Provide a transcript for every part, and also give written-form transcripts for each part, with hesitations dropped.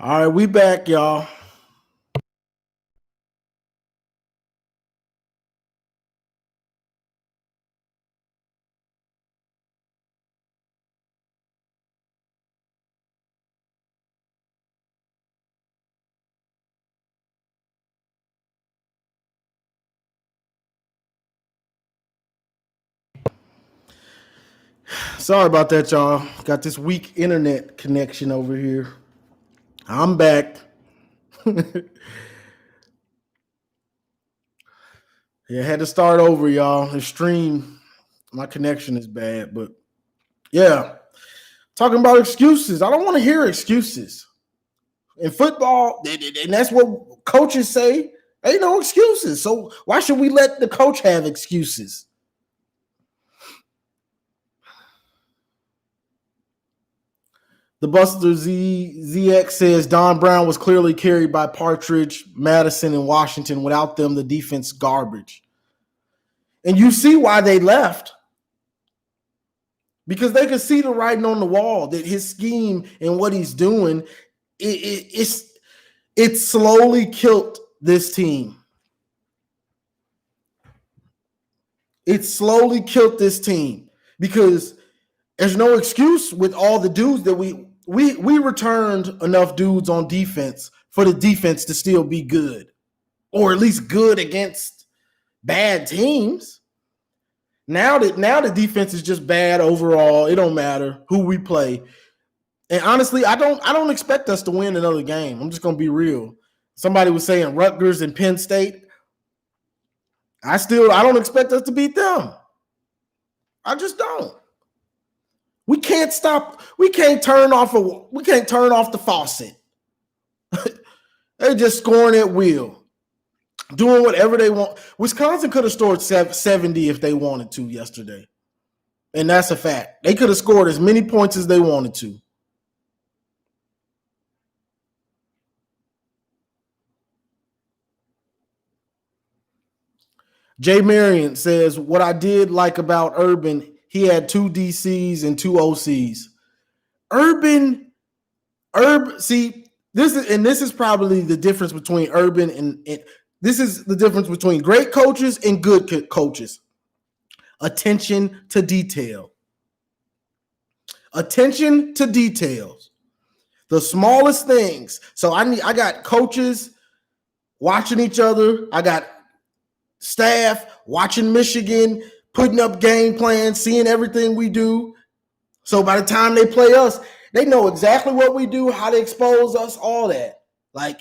All right, we back, y'all. Sorry about that, y'all. Got this weak internet connection over here. I'm back. Yeah, had to start over, y'all. The stream, my connection is bad, but yeah. Talking about excuses. I don't want to hear excuses. In football, and that's what coaches say, ain't no excuses. So why should we let the coach have excuses? The Buster ZX says Don Brown was clearly carried by Partridge, Madison, and Washington. Without them, the defense garbage. And you see why they left. Because they could see the writing on the wall that his scheme and what he's doing, it slowly killed this team. It slowly killed this team because there's no excuse with all the dudes that we returned enough dudes on defense for the defense to still be good, or at least good against bad teams. Now the defense is just bad overall. It don't matter who we play. And honestly, I don't expect us to win another game. I'm just gonna be real. Somebody was saying Rutgers and Penn State. I don't expect us to beat them. I just don't. We can't turn off the faucet. They're just scoring at will, doing whatever they want. Wisconsin could have scored 70 if they wanted to yesterday. And that's a fact. They could have scored as many points as they wanted to. Jay Marion says, what I did like about Urban, he had 2 DCs and 2 OCs. Urban, see, this is probably the difference between Urban and this is the difference between great coaches and good coaches. Attention to detail. Attention to details. The smallest things. So I got coaches watching each other. I got staff watching Michigan, putting up game plans, seeing everything we do. So by the time they play us, they know exactly what we do, how to expose us, all that. Like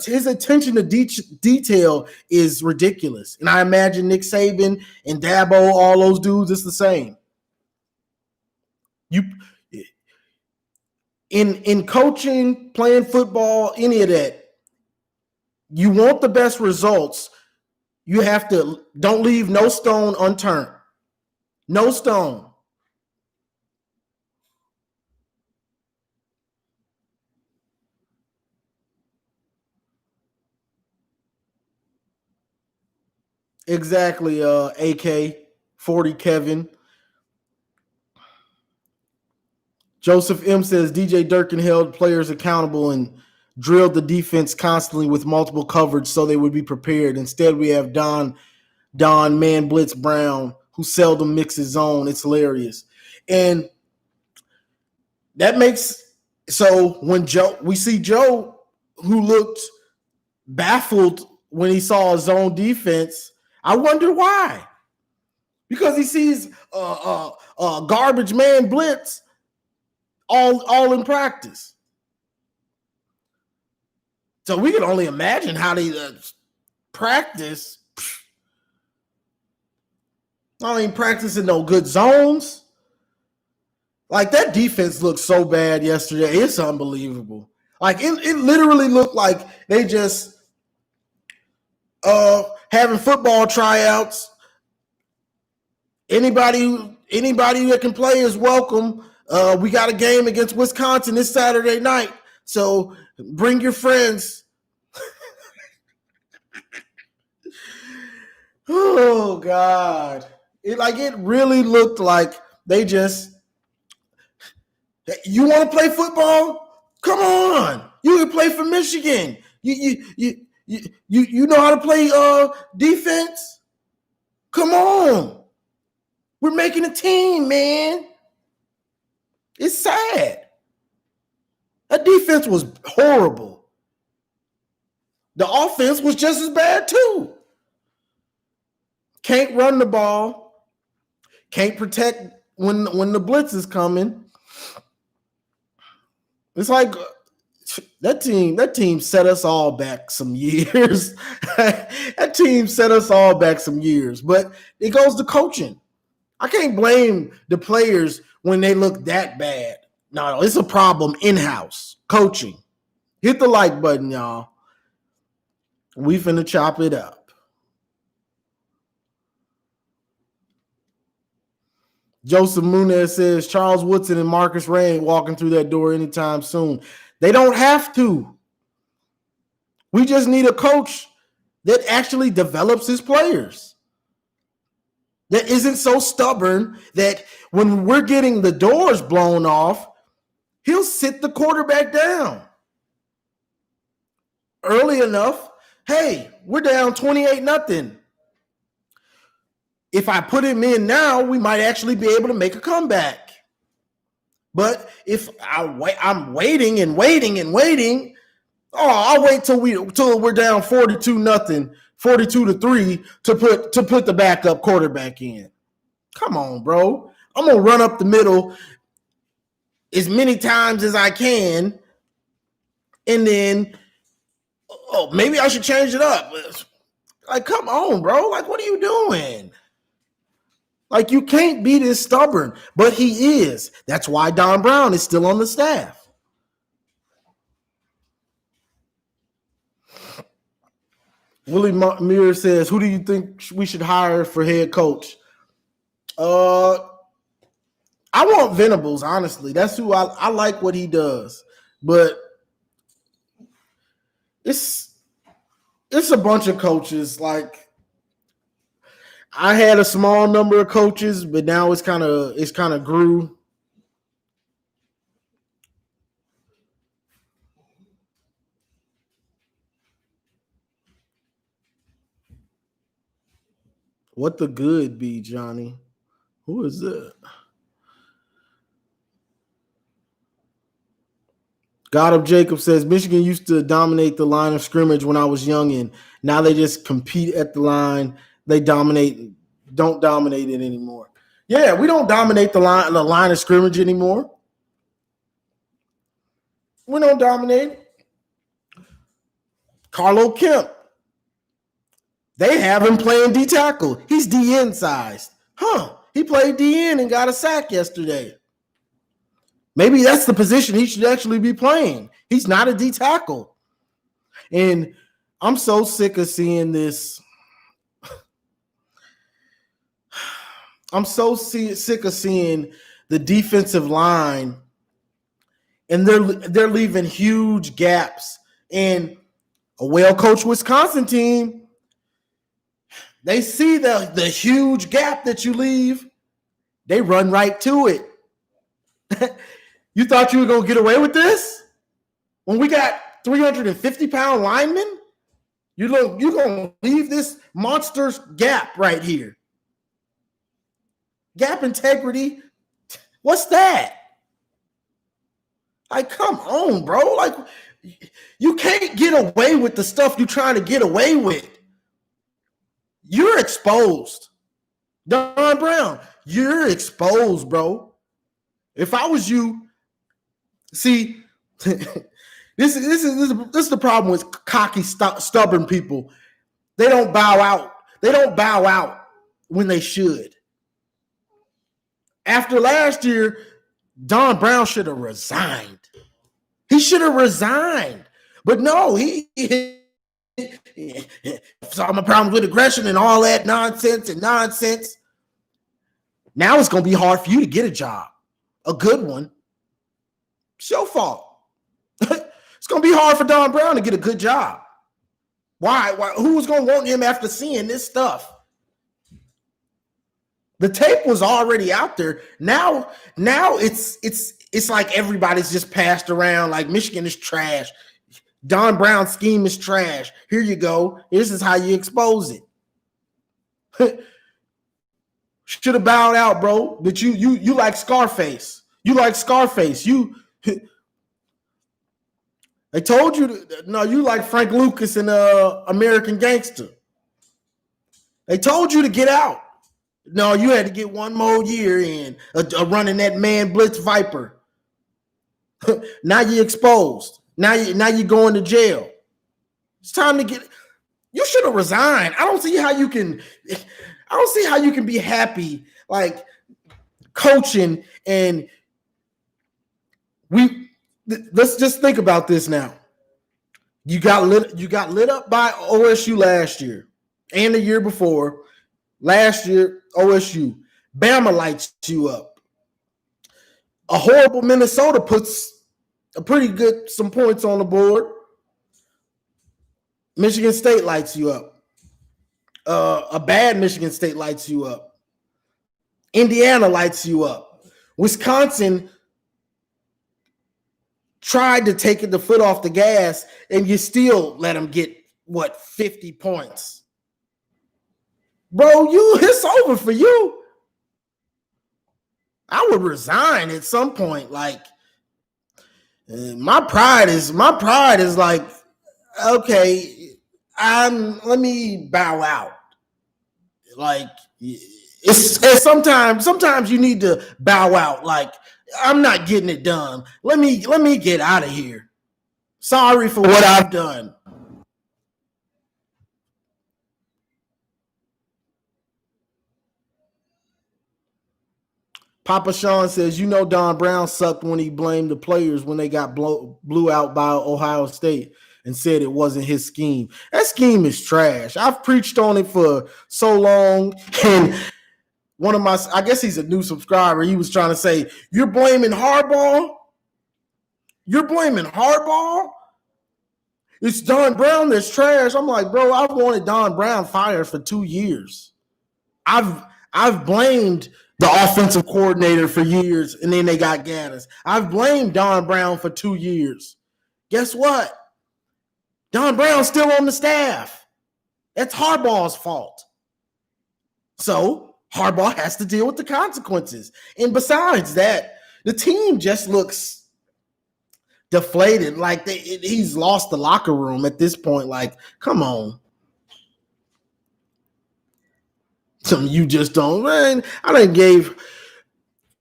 his attention to detail is ridiculous. And I imagine Nick Saban and Dabo, all those dudes, it's the same. You in coaching, playing football, any of that, you want the best results. You have to don't leave no stone unturned. No stone. Exactly, AK 40 Kevin. Joseph M says DJ Durkin held players accountable and drilled the defense constantly with multiple coverage so they would be prepared. Instead, we have Don Man Blitz Brown, who seldom mixes zone. It's hilarious. And that makes so when we see Joe, who looked baffled when he saw a zone defense, I wonder why. Because he sees garbage man blitz all in practice. So we can only imagine how they practice. I ain't practicing no good zones. Like that defense looked so bad yesterday. It's unbelievable. Like it literally looked like they just having football tryouts. Anybody that can play is welcome. We got a game against Wisconsin this Saturday night, so bring your friends. Oh God! It really looked like they just. You want to play football? Come on! You can play for Michigan. You know how to play defense? Come on. We're making a team, man. It's sad. That defense was horrible. The offense was just as bad too. Can't run the ball. Can't protect when the blitz is coming. It's like that team set us all back some years. That team set us all back some years. But it goes to coaching. I can't blame the players when they look that bad. No, it's a problem in-house. Coaching. Hit the like button, y'all. We finna chop it up. Joseph Munez says Charles Woodson and Marcus Rain walking through that door anytime soon. They don't have to. We just need a coach that actually develops his players. That isn't so stubborn that when we're getting the doors blown off, he'll sit the quarterback down early enough. Hey, we're down 28-0. If I put him in now, we might actually be able to make a comeback. But if I'm waiting and waiting and waiting, I'll wait till we're down 42-0, 42-3 to put the backup quarterback in. Come on, bro. I'm gonna run up the middle as many times as I can, and then maybe I should change it up. Like, come on, bro. Like, what are you doing? Like, you can't be this stubborn, but he is. That's why Don Brown is still on the staff. Willie Muir says, who do you think we should hire for head coach? I want Venables, honestly. That's who I like what he does. But it's a bunch of coaches. Like, I had a small number of coaches, but now it's kind of grew. What the good be, Johnny? Who is that? God of Jacob says Michigan used to dominate the line of scrimmage when I was young, and now they just compete at the line. They don't dominate it anymore. Yeah, we don't dominate the line of scrimmage anymore. We don't dominate. Carlo Kemp. They have him playing D tackle. He's DN sized. He played DN and got a sack yesterday. Maybe that's the position he should actually be playing. He's not a D tackle. And I'm so sick of seeing this. I'm so sick of seeing the defensive line, and they're leaving huge gaps. And a well-coached Wisconsin team, they see the huge gap that you leave, they run right to it. You thought you were going to get away with this? When we got 350-pound linemen, you're going to leave this monster gap right here. Gap integrity, what's that? Like, come on, bro. Like, you can't get away with the stuff you're trying to get away with. You're exposed. Don Brown, you're exposed, bro. If I was you, see, this is the problem with cocky, stubborn people. They don't bow out. They don't bow out when they should. After last year, Don Brown should have resigned. He should have resigned. But no, he saw my problems with aggression and all that nonsense. Now it's going to be hard for you to get a job, a good one. It's your fault. It's going to be hard for Don Brown to get a good job. Why? Who's going to want him after seeing this stuff? The tape was already out there. Now it's like everybody's just passed around like Michigan is trash. Don Brown's scheme is trash. Here you go. This is how you expose it. Should have bowed out, bro. But you like Scarface. You like Scarface. They told you no, you like Frank Lucas in American Gangster. They told you to get out. No, you had to get one more year in running that man blitz Viper. Now you're exposed. Now you're going to jail. It's time to get. You should have resigned. I don't see how you can be happy like coaching and let's just think about this now. You got lit up by OSU last year and the year before. Last year, OSU. Bama lights you up. A horrible Minnesota puts some points on the board. Michigan State lights you up. A bad Michigan State lights you up. Indiana lights you up. Wisconsin tried to take the foot off the gas, and you still let them get, 50 points. Bro, it's over for you. I would resign at some point. Like, my pride is like, okay, let me bow out. Like, it's sometimes you need to bow out. Like, I'm not getting it done. Let me get out of here. Sorry for what I've done. Papa Sean says, Don Brown sucked when he blamed the players when they got blew out by Ohio State and said it wasn't his scheme. That scheme is trash. I've preached on it for so long. And I guess he's a new subscriber. He was trying to say, you're blaming Harbaugh? You're blaming Harbaugh? It's Don Brown that's trash. I'm like, bro, I've wanted Don Brown fired for 2 years. I've blamed the offensive coordinator for years, and then they got Gaddis. I've blamed Don Brown for 2 years. Guess what? Don Brown's still on the staff. That's Harbaugh's fault. So Harbaugh has to deal with the consequences. And besides that, the team just looks deflated. Like he's lost the locker room at this point. Like, come on. You just don't, man. I done gave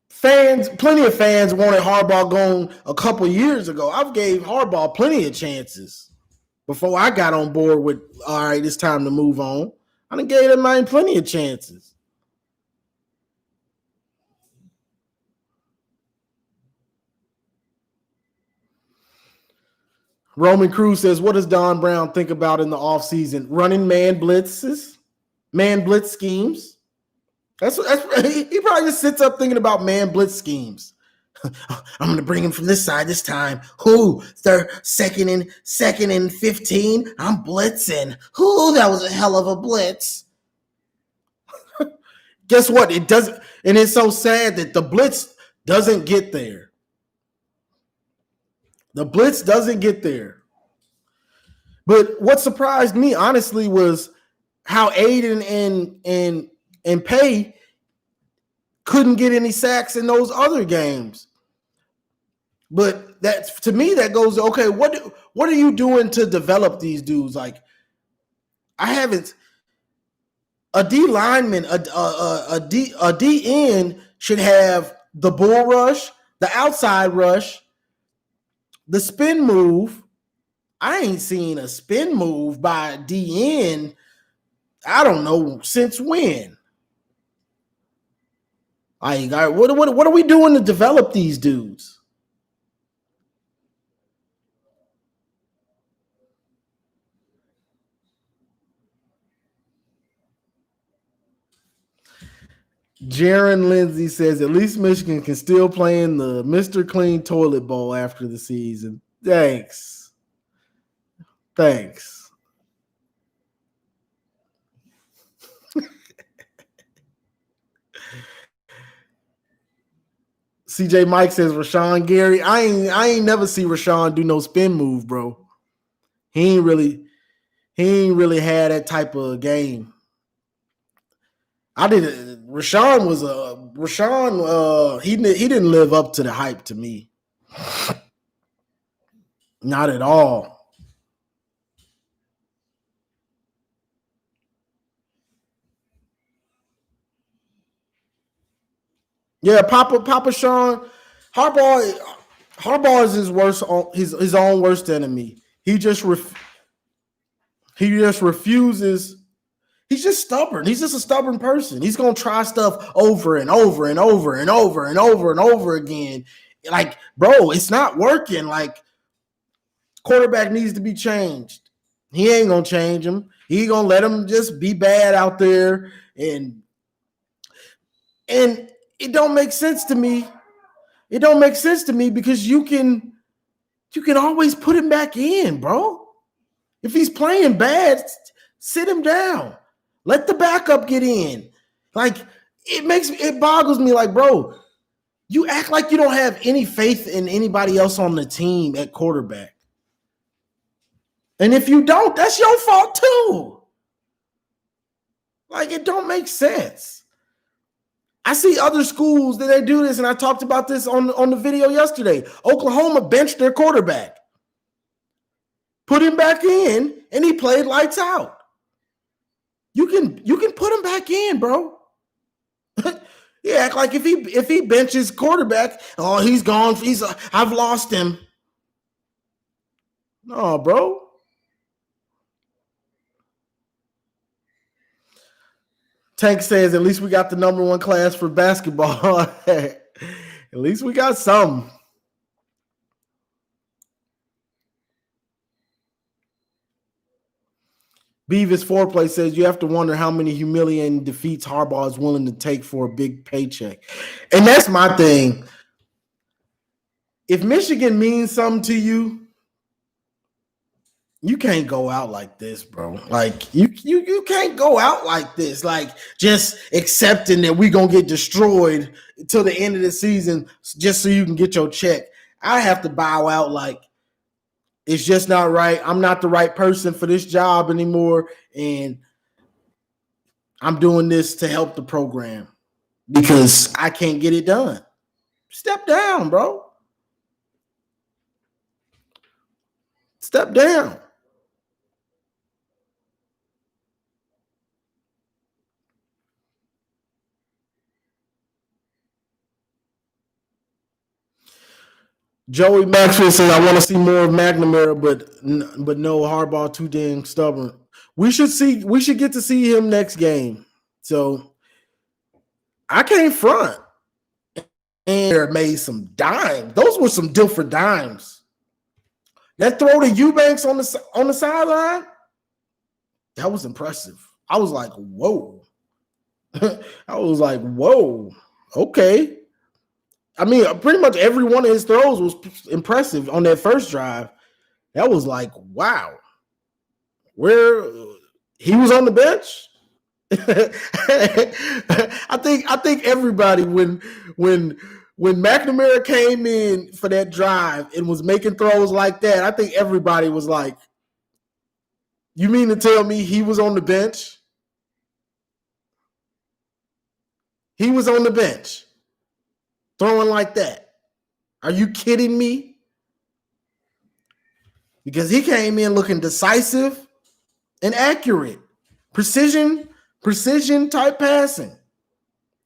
plenty of fans wanted Harbaugh gone a couple years ago. I've gave Harbaugh plenty of chances before I got on board with, all right, it's time to move on. I done gave that man plenty of chances. Roman Cruz says, what does Don Brown think about in the offseason? Running man blitzes? Man blitz schemes. That's he probably just sits up thinking about man blitz schemes. I'm going to bring him from this side this time. Who? They're second and 15. I'm blitzing. Who? That was a hell of a blitz. Guess what? It doesn't, and it's so sad that the blitz doesn't get there. The blitz doesn't get there. But what surprised me, honestly, was how Aiden and Pay couldn't get any sacks in those other games. But that, to me, that goes, okay, what are you doing to develop these dudes? Like, I haven't. A D lineman, a D end should have the bull rush, the outside rush, the spin move. I ain't seen a spin move by a D end. I don't know since when. Like, what are we doing to develop these dudes? Jaron Lindsay says, at least Michigan can still play in the Mr. Clean Toilet Bowl after the season. Thanks. CJ Mike says, Rashawn Gary. I ain't never see Rashawn do no spin move, bro. he ain't really had that type of game. Rashawn he didn't live up to the hype to me. Not at all. Yeah, Papa Sean Harbaugh is his own worst enemy. He just refuses. He's just stubborn. He's just a stubborn person. He's gonna try stuff over and over and over and over and over and over again. Like, bro, it's not working. Like, quarterback needs to be changed. He ain't gonna change him. He gonna let him just be bad out there, and it don't make sense to me. It don't make sense to me because you can always put him back in, bro. If he's playing bad, sit him down. Let the backup get in. Like, it boggles me. Like, bro, you act like you don't have any faith in anybody else on the team at quarterback. And if you don't, that's your fault too. Like, it don't make sense. I see other schools that they do this, and I talked about this on the video yesterday. Oklahoma benched their quarterback, put him back in, and he played lights out. You can put him back in, bro. Yeah, act like if he benches quarterback, oh, he's gone. I've lost him. No, bro. Tank says, at least we got the number one class for basketball. At least we got some. Beavis Foreplay says, you have to wonder how many humiliating defeats Harbaugh is willing to take for a big paycheck. And that's my thing. If Michigan means something to you, you can't go out like this, bro. Like, you can't go out like this, like just accepting that we're gonna get destroyed till the end of the season just so you can get your check. I have to bow out like it's just not right. I'm not the right person for this job anymore, and I'm doing this to help the program because I can't get it done. Step down, bro. Step down. Joey Maxwell says, I want to see more of McNamara, but no, Harbaugh too dang stubborn. We should get to see him next game. So I can't front. And made some dimes. Those were some different dimes. That throw to Eubanks on the sideline, that was impressive. I was like, whoa. I was like, whoa, okay. I mean, pretty much every one of his throws was impressive on that first drive. That was like, wow. Where he was on the bench. I think everybody when McNamara came in for that drive and was making throws like that, I think everybody was like, you mean to tell me he was on the bench? He was on the bench throwing like that. Are you kidding me? Because he came in looking decisive and accurate. Precision type passing.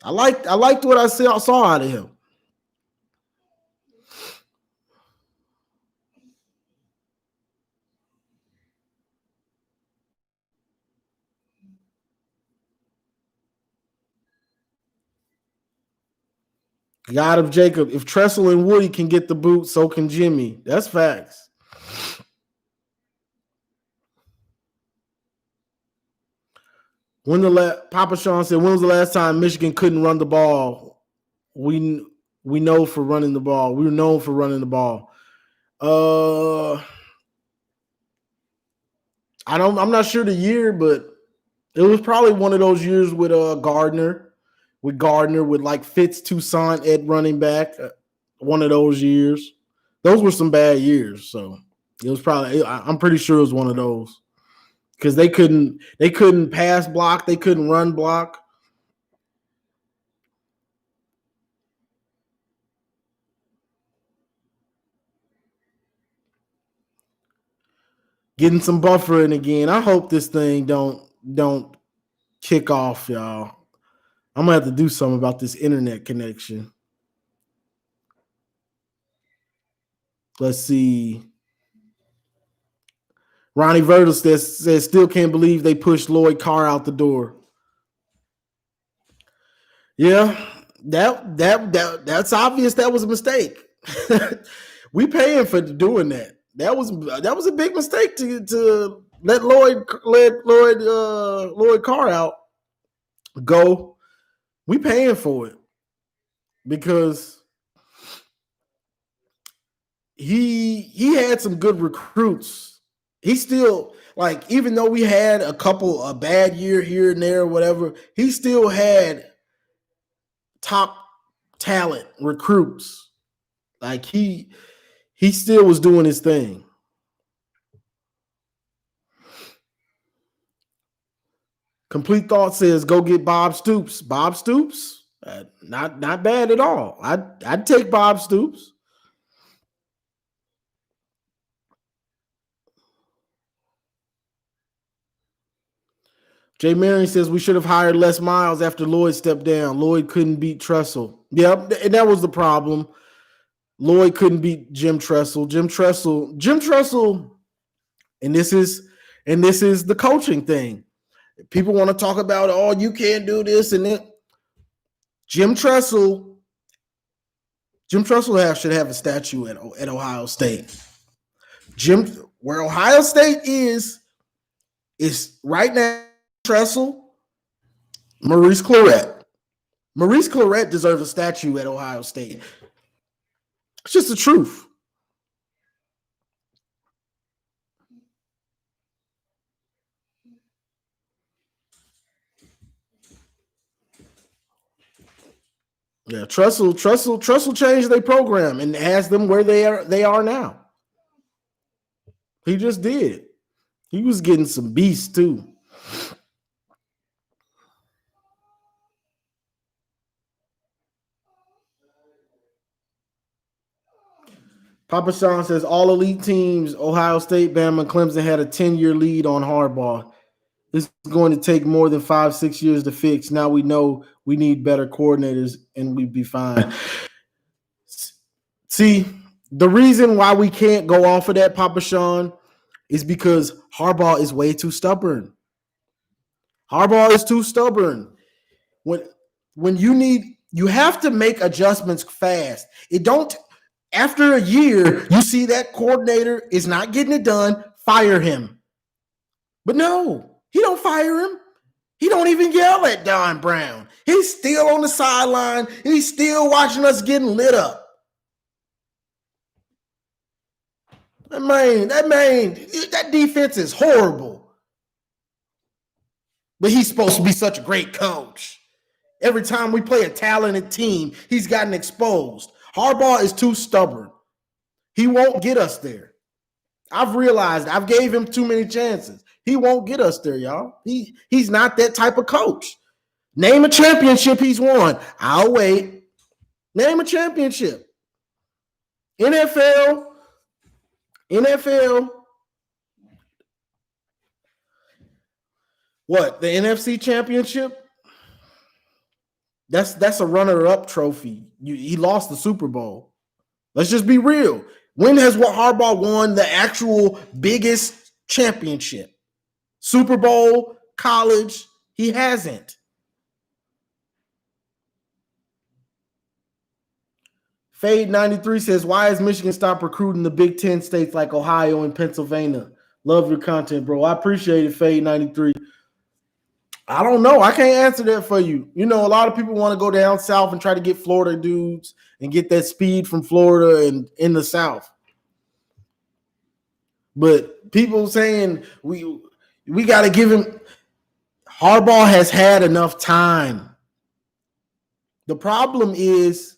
I liked what I saw out of him. God of Jacob, if Tressel and Woody can get the boot, so can Jimmy. That's facts. Papa Sean said, when was the last time Michigan couldn't run the ball? We know for running the ball. We were known for running the ball. I'm not sure the year, but it was probably one of those years with Gardner, with like Fitz, Toussaint at running back. One of those years. Those were some bad years. So It was probably. I'm pretty sure it was one of those because they couldn't pass block, they couldn't run block. Getting some buffering again. I hope this thing don't kick off, y'all. I'm gonna have to do something about this internet connection. Let's see. Ronnie Vertel says still can't believe they pushed Lloyd Carr out the door. Yeah, that's obvious. That was a mistake. We paying for doing that. That was a big mistake to let Lloyd Carr out go. We paying for it because he had some good recruits. He still, like, even though we had a bad year here and there, whatever, he still had top talent recruits. Like he still was doing his thing. Complete Thought says go get Bob Stoops. Bob Stoops, not bad at all. I'd take Bob Stoops. Jay Marion says we should have hired Les Miles after Lloyd stepped down. Lloyd couldn't beat Tressel. Yep, and that was the problem. Lloyd couldn't beat Jim Tressel. Jim Tressel, and this is the coaching thing. People want to talk about, oh, you can't do this and then Jim Tressel should have a statue at Ohio State. Where Ohio State is right now Tressel, Maurice Clarett. Maurice Clarett deserves a statue at Ohio State. It's just the truth. Yeah, Tressel changed their program and has them where they are now. He just did. He was getting some beasts too. Papa Sean says all elite teams, Ohio State, Bama, and Clemson had a 10-year lead on Harbaugh. This is going to take more than 5-6 years to fix. Now we know we need better coordinators and we'd be fine. See, the reason why we can't go off of that, Papa Sean, is because Harbaugh is way too stubborn. Harbaugh is too stubborn. When you have to make adjustments fast. After a year, you see that coordinator is not getting it done, fire him. But no, he don't fire him. He don't even yell at Don Brown. He's still on the sideline. He's still watching us getting lit up. That defense is horrible. But he's supposed to be such a great coach. Every time we play a talented team, he's gotten exposed. Harbaugh is too stubborn. He won't get us there. I've realized I've gave him too many chances. He won't get us there, y'all. He's not that type of coach. Name a championship he's won. I'll wait. Name a championship. NFL. What? The NFC championship? That's a runner-up trophy. He lost the Super Bowl. Let's just be real. When has Harbaugh won the actual biggest championship? Super Bowl, college, he hasn't. Fade 93 says, why has Michigan stopped recruiting the Big Ten states like Ohio and Pennsylvania? Love your content, bro. I appreciate it, Fade 93. I don't know. I can't answer that for you. You know, a lot of people want to go down south and try to get Florida dudes and get that speed from Florida and in the South. But people saying we got to give him – Harbaugh has had enough time. The problem is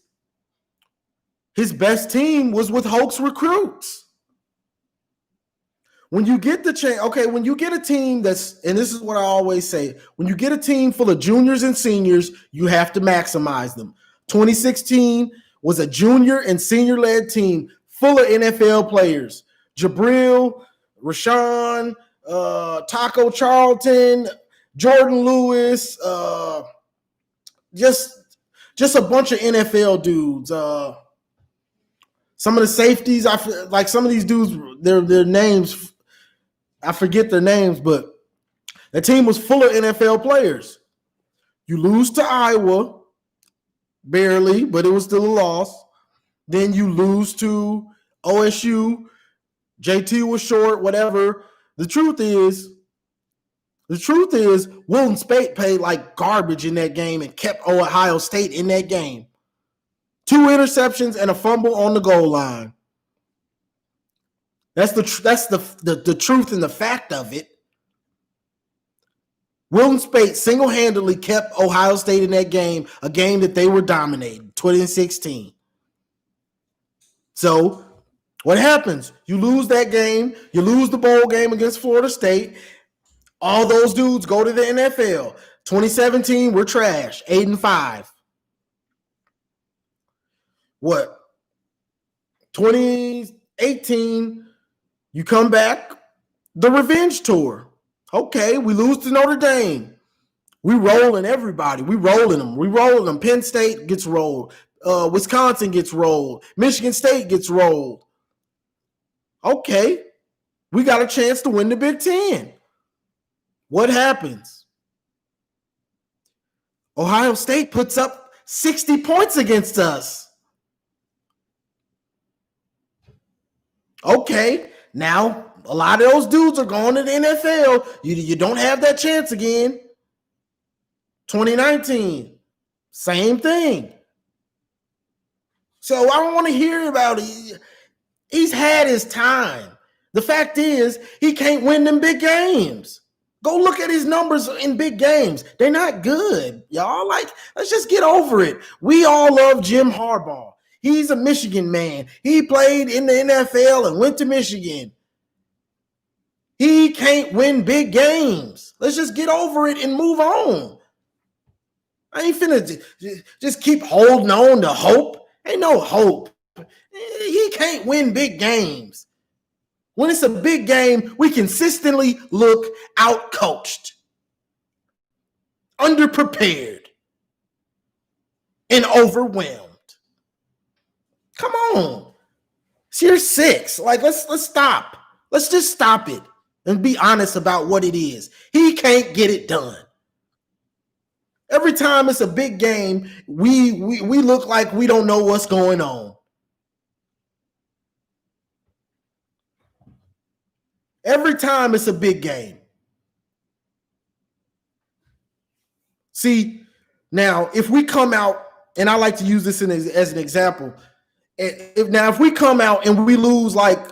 his best team was with Hoke's recruits. when you get the chance, okay, when you get a team that's, and this is what I always say, when you get a team full of juniors and seniors, you have to maximize them. 2016 was a junior and senior led team full of NFL players. Jabril, Rashawn, Taco Charlton, Jordan Lewis, just a bunch of NFL dudes. Some of the safeties, like some of these dudes, their names, I forget their names, but the team was full of NFL players. You lose to Iowa, barely, but it was still a loss. Then you lose to OSU. JT was short, whatever. The truth is, Wilton Speight played like garbage in that game and kept Ohio State in that game. 2 interceptions and a fumble on the goal line. That's the truth and the fact of it. Wilton Speight single-handedly kept Ohio State in that game, a game that they were dominating, 2016. So what happens? You lose that game. You lose the bowl game against Florida State. All those dudes go to the NFL. 2017, we're trash, 8-5. What? 2018, you come back, the revenge tour. Okay, we lose to Notre Dame. We rolling everybody. We rolling them. Penn State gets rolled. Wisconsin gets rolled. Michigan State gets rolled. Okay, we got a chance to win the Big Ten. What happens? Ohio State puts up 60 points against us. Okay, now a lot of those dudes are going to the NFL. You don't have that chance again. 2019, same thing. So I don't want to hear about it. He's had his time. The fact is, he can't win them big games. Go look at his numbers in big games. They're not good, y'all. Like, let's just get over it. We all love Jim Harbaugh. He's a Michigan man. He played in the NFL and went to Michigan. He can't win big games. Let's just get over it and move on. I ain't finna just keep holding on to hope. Ain't no hope. He can't win big games. When it's a big game, we consistently look out-coached, underprepared, and overwhelmed. Come on. It's year 6. Like, let's stop. Let's just stop it and be honest about what it is. He can't get it done. Every time it's a big game, we look like we don't know what's going on. Every time it's a big game. See, now, if we come out, and I like to use this as an example, if we come out and we lose like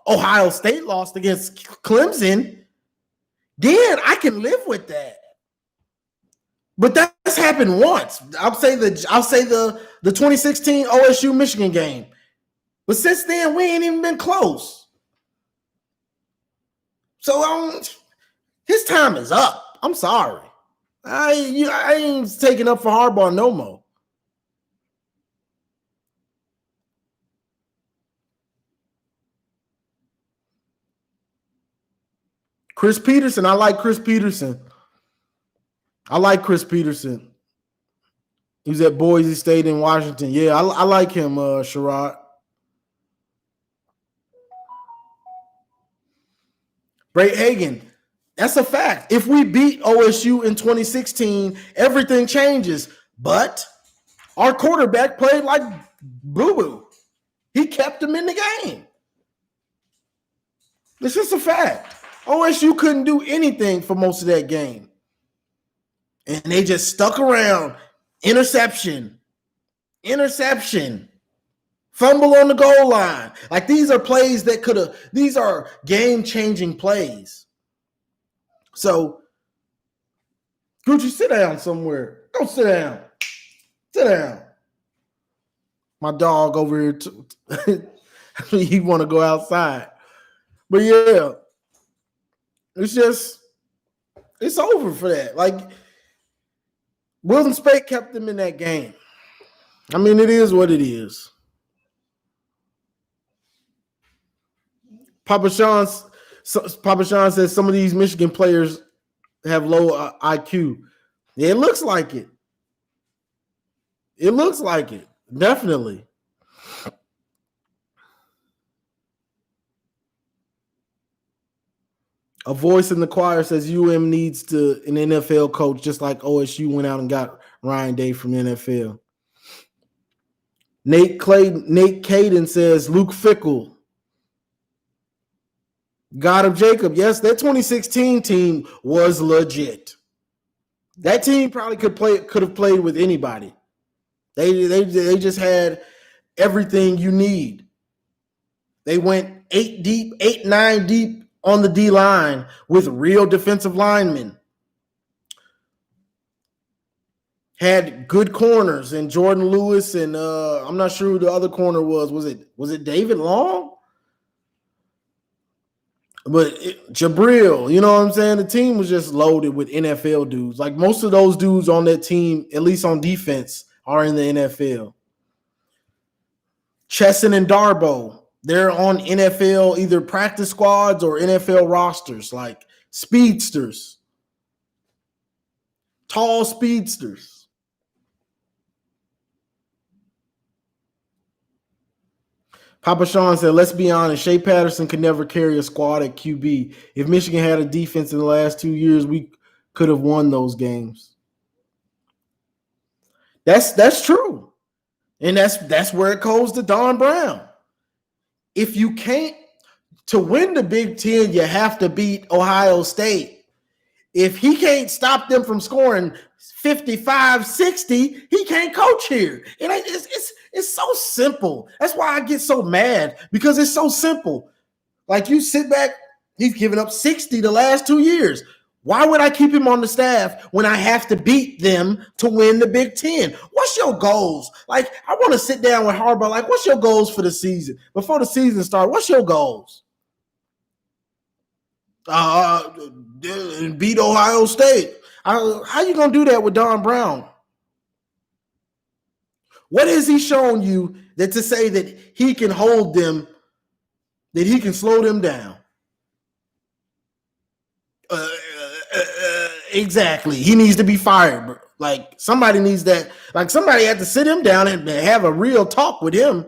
Ohio State lost against Clemson, then I can live with that. But that's happened once. I'll say the 2016 OSU Michigan game. But since then, we ain't even been close. So his time is up. I'm sorry. I ain't taking up for Harbaugh no more. Chris Peterson. I like Chris Peterson. He was at Boise State in Washington. Yeah, I like him, Sherrod. Bray Hagan. That's a fact. If we beat OSU in 2016, everything changes. But our quarterback played like boo-boo. He kept him in the game. It's just a fact. OSU couldn't do anything for most of that game. And they just stuck around. Interception. Fumble on the goal line. Like, these are plays that these are game-changing plays. So, Gucci, sit down somewhere. Go sit down. Sit down. My dog over here, he want to go outside. But yeah, it's over for that. Like Wilton Speight kept them in that game. I mean, it is what it is. Papa Sean says some of these Michigan players have low IQ. Yeah, it looks like it. It looks like it. Definitely. A voice in the choir says UM needs an NFL coach, just like OSU went out and got Ryan Day from the NFL. Nate Caden says Luke Fickell, God of Jacob. Yes, that 2016 team was legit. That team probably could have played with anybody. They just had everything you need. They went 9 deep on the D line with real defensive linemen. Had good corners and Jordan Lewis and I'm not sure who the other corner was. Was it David Long? But Jabril, you know what I'm saying? The team was just loaded with NFL dudes. Like most of those dudes on that team, at least on defense, are in the NFL. Chesson and Darboh, they're on NFL either practice squads or NFL rosters, like speedsters, tall speedsters. Papa Sean said, let's be honest, Shea Patterson could never carry a squad at QB. If Michigan had a defense in the last 2 years, we could have won those games. That's true. And that's where it goes to Don Brown. If you can't, to win the Big Ten, you have to beat Ohio State. If he can't stop them from scoring 55, 60, he can't coach here. And it's so simple. That's why I get so mad, because it's so simple. Like you sit back, he's given up 60 the last 2 years. Why would I keep him on the staff when I have to beat them to win the Big Ten? What's your goals? Like, I want to sit down with Harbaugh. Like, what's your goals for the season? Before the season starts, what's your goals? Beat Ohio State. How you going to do that with Don Brown? What has he shown you that to say that he can hold them, that he can slow them down? Exactly. He needs to be fired, bro. Like somebody needs that. Like somebody had to sit him down and have a real talk with him.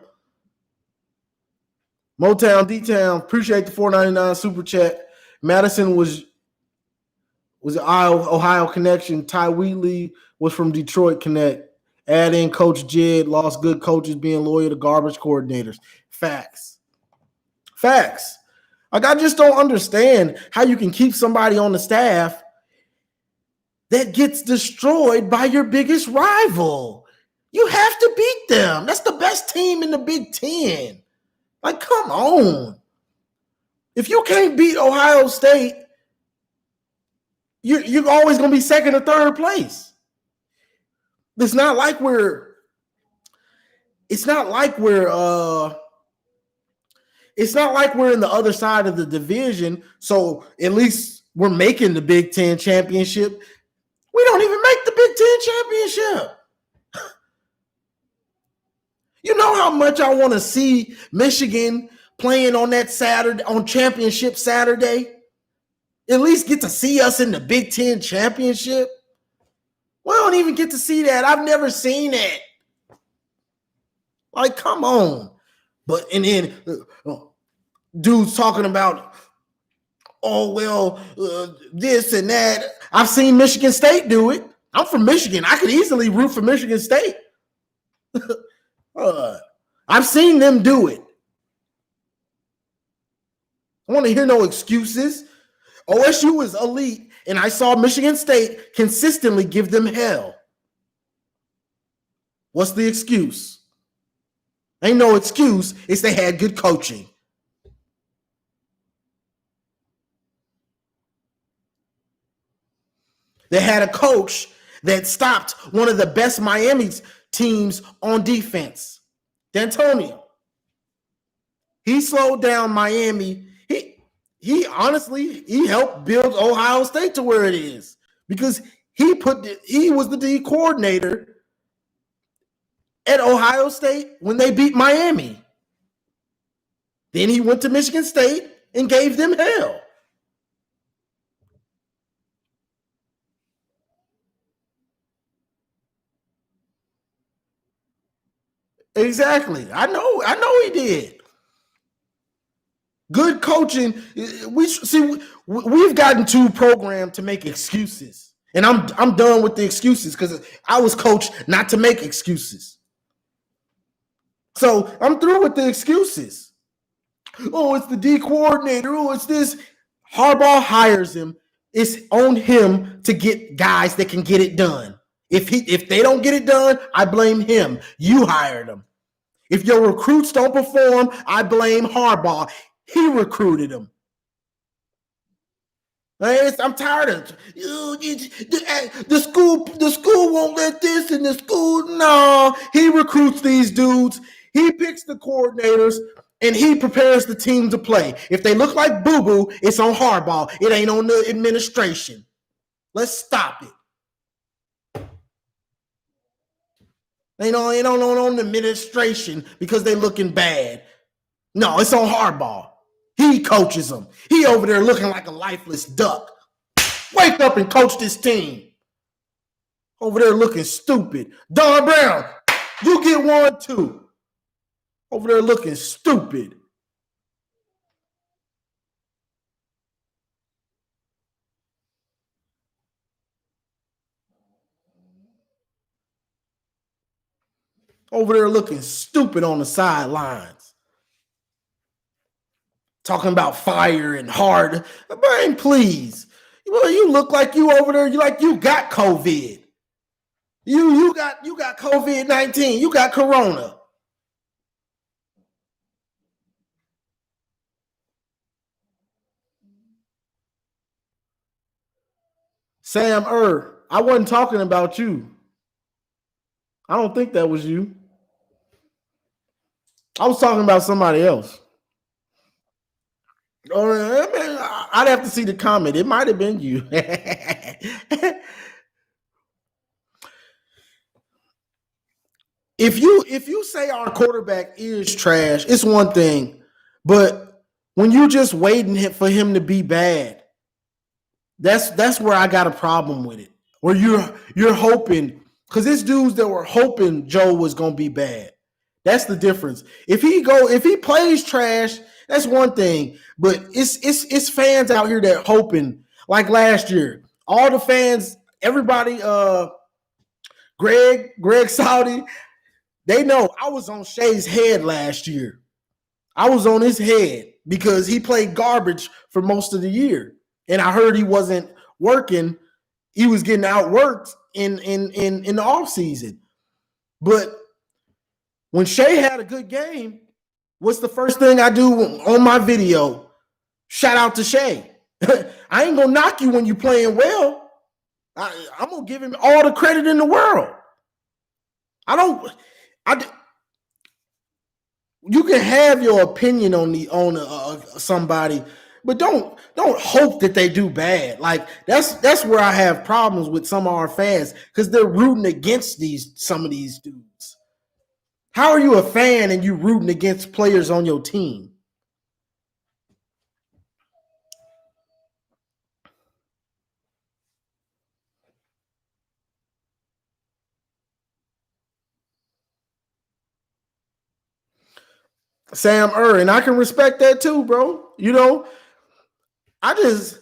Motown D-Town, appreciate the $4.99 super chat. Madison was an Ohio connection. Ty Wheatley was from Detroit Connect. Add in Coach Jed, lost good coaches being loyal to garbage coordinators. Facts. Like I just don't understand how you can keep somebody on the staff that gets destroyed by your biggest rival. You have to beat them. That's the best team in the Big Ten. Like, come on. If you can't beat Ohio State, you're always going to be second or third place. It's not like we're in the other side of the division, so at least we're making the Big Ten championship. We don't even make the Big Ten championship. You know how much I want to see Michigan playing on that Saturday, on championship Saturday? At least get to see us in the Big Ten championship. We don't even get to see that. I've never seen it. Like, come on. And then dudes talking about, this and that. I've seen Michigan State do it. I'm from Michigan. I could easily root for Michigan State. I've seen them do it. I want to hear no excuses. OSU is elite, and I saw Michigan State consistently give them hell. What's the excuse? Ain't no excuse. It's they had good coaching. They had a coach that stopped one of the best Miami teams on defense, D'Antonio. He slowed down Miami. he honestly he helped build Ohio State to where it is because he was the D coordinator at Ohio State when they beat Miami. Then he went to Michigan State and gave them hell. Exactly. I know he did. Good coaching. We've gotten too programmed to make excuses. And I'm done with the excuses because I was coached not to make excuses. So I'm through with the excuses. Oh, it's the D coordinator. Oh, it's this. Harbaugh hires him. It's on him to get guys that can get it done. If they don't get it done, I blame him. You hired them. If your recruits don't perform, I blame Harbaugh. He recruited them. I'm tired of the school. The school won't let this, and the school no. He recruits these dudes. He picks the coordinators, and he prepares the team to play. If they look like boo boo, it's on Harbaugh. It ain't on the administration. Let's stop it. Ain't on the administration because they looking bad. No, it's on Harbaugh. He coaches them. He over there looking like a lifeless duck. Wake up and coach this team. Over there looking stupid. Don Brown, you get 1, 2. Over there looking stupid. Over there looking stupid on the sidelines. Talking about fire and hard. Man, please. Well, you look like you over there, you got COVID. You got COVID-19. You got corona. Sam I wasn't talking about you. I don't think that was you. I was talking about somebody else. Oh, I'd have to see the comment. It might have been you. If you say our quarterback is trash, it's one thing. But when you just waiting for him to be bad, that's where I got a problem with it. Where you're hoping, because it's dudes that were hoping Joe was gonna be bad. That's the difference. If he plays trash, that's one thing. But it's fans out here that hoping, like last year. All the fans, everybody, Greg Saudi, they know I was on Shay's head last year. I was on his head because he played garbage for most of the year. And I heard he wasn't working. He was getting outworked in the offseason. But when Shay had a good game, what's the first thing I do on my video? Shout out to Shay. I ain't gonna knock you when you playing well. I'm gonna give him all the credit in the world. You can have your opinion on somebody, but don't hope that they do bad. Like that's where I have problems with some of our fans because they're rooting against some of these dudes. How are you a fan and you rooting against players on your team? Sam and I can respect that too, bro. You know, I just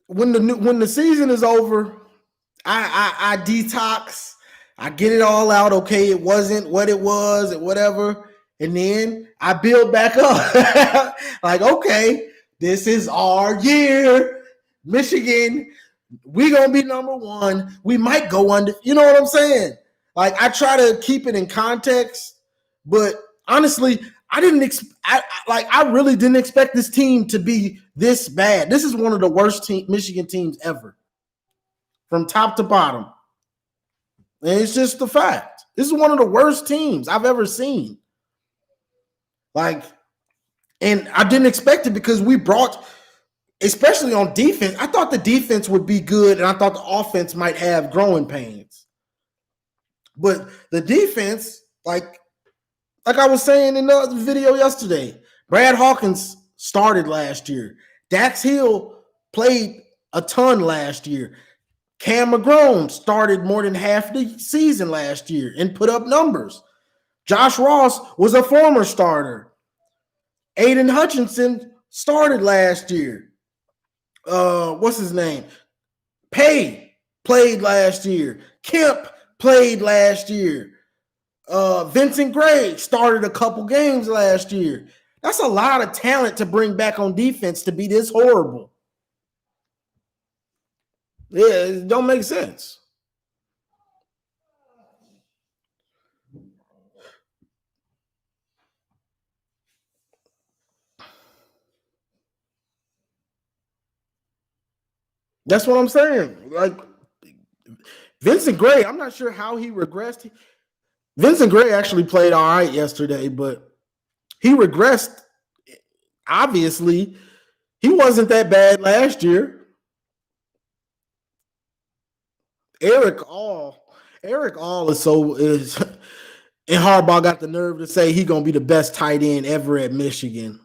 when the season is over, I detox. I get it all out. Okay, it wasn't what it was, or whatever, and then I build back up. Like, okay, this is our year, Michigan. We gonna be number one. We might go under. You know what I'm saying? Like, I try to keep it in context, but honestly, I really didn't expect this team to be this bad. This is one of the worst Michigan teams ever, from top to bottom. And it's just the fact. This is one of the worst teams I've ever seen. Like, and I didn't expect it because we brought especially on defense. I thought the defense would be good, and I thought the offense might have growing pains. But the defense, like I was saying in the video yesterday, Brad Hawkins started last year. Dax Hill played a ton last year. Cam McGrone started more than half the season last year and put up numbers. Josh Ross was a former starter. Aiden Hutchinson started last year. What's his name? Pay played last year. Kemp played last year. Vincent Gray started a couple games last year. That's a lot of talent to bring back on defense to be this horrible. Yeah, it don't make sense. That's what I'm saying. Like Vincent Gray, I'm not sure how he regressed. Vincent Gray actually played all right yesterday, but he regressed. Obviously, he wasn't that bad last year. Eric All is and Harbaugh got the nerve to say he's gonna be the best tight end ever at Michigan.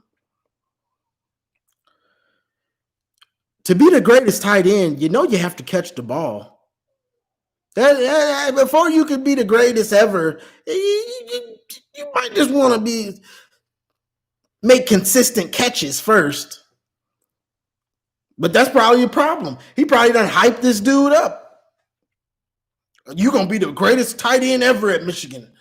To be the greatest tight end, you have to catch the ball. Before you can be the greatest ever, you might just want to make consistent catches first. But that's probably a problem. He probably done hyped this dude up. You're going to be the greatest tight end ever at Michigan.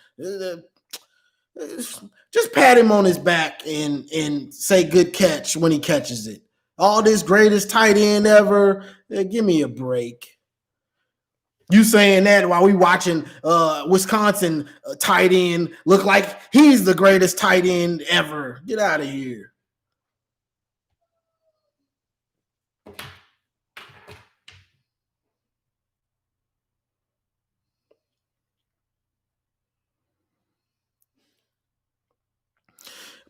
Just pat him on his back and say good catch when he catches it. All this greatest tight end ever. Give me a break. You saying that while we watching Wisconsin tight end look like he's the greatest tight end ever. Get out of here.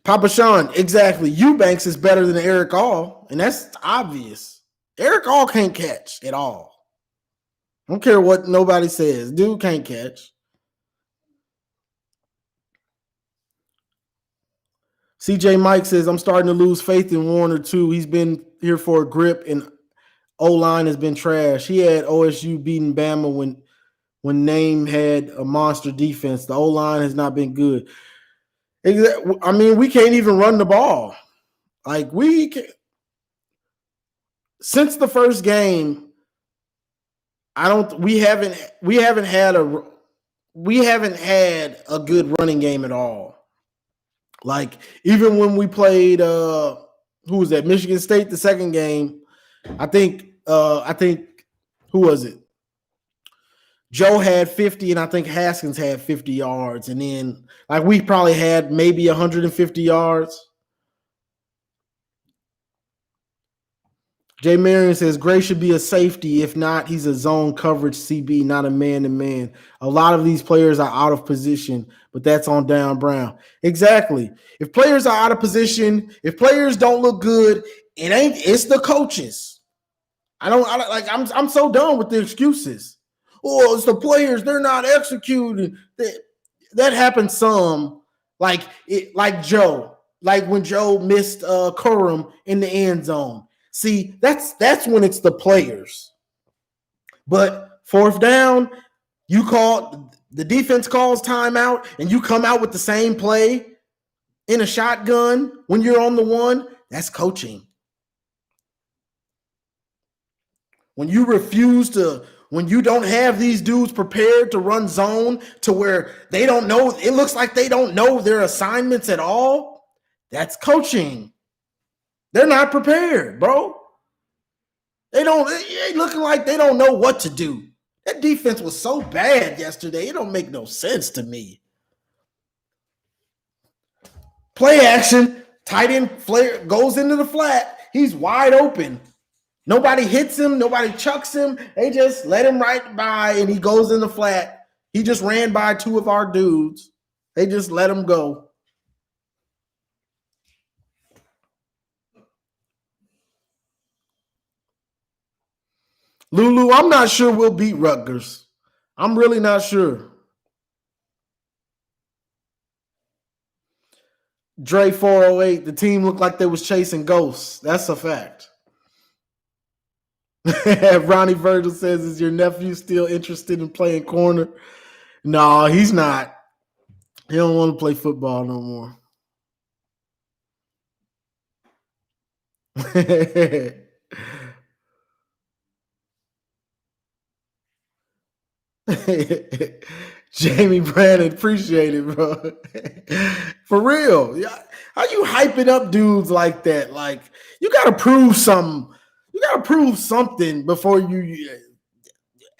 Papa Sean, exactly. Eubanks is better than Eric All, and that's obvious. Eric All can't catch at all. I don't care what nobody says. Dude can't catch. CJ Mike says, I'm starting to lose faith in Warner too. He's been here for a grip, and O-line has been trash. He had OSU beating Bama when Name had a monster defense. The O-line has not been good. I mean, we can't even run the ball. Like since the first game, we haven't had a good running game at all. Like even when we played who was that? Michigan State the second game, I think who was it? Joe had 50, and I think Haskins had 50 yards. And then, like, we probably had maybe 150 yards. Jay Marion says, Gray should be a safety. If not, he's a zone coverage CB, not a man-to-man. A lot of these players are out of position, but that's on Dan Brown. Exactly. If players are out of position, if players don't look good, it's the coaches. I'm so done with the excuses. Oh, it's the players, they're not executing. That happened some, like Joe, like when Joe missed Corum in the end zone. See, that's when it's the players. But fourth down, the defense calls timeout, and you come out with the same play in a shotgun when you're on the one. That's coaching. When you when you don't have these dudes prepared to run zone to where they don't know, it looks like they don't know their assignments at all, that's coaching. They're not prepared, bro. It ain't looking like they don't know what to do. That defense was so bad yesterday, it don't make no sense to me. Play action, tight end goes into the flat. He's wide open. Nobody hits him. Nobody chucks him. They just let him right by, and he goes in the flat. He just ran by two of our dudes. They just let him go. Lulu, I'm not sure we'll beat Rutgers. I'm really not sure. Dre 408, the team looked like they was chasing ghosts. That's a fact. Ronnie Virgil says, is your nephew still interested in playing corner? No, he's not. He don't want to play football no more. Jamie Brandon, appreciate it, bro. For real. How you hyping up dudes like that? Like, you gotta prove something. You gotta prove something before you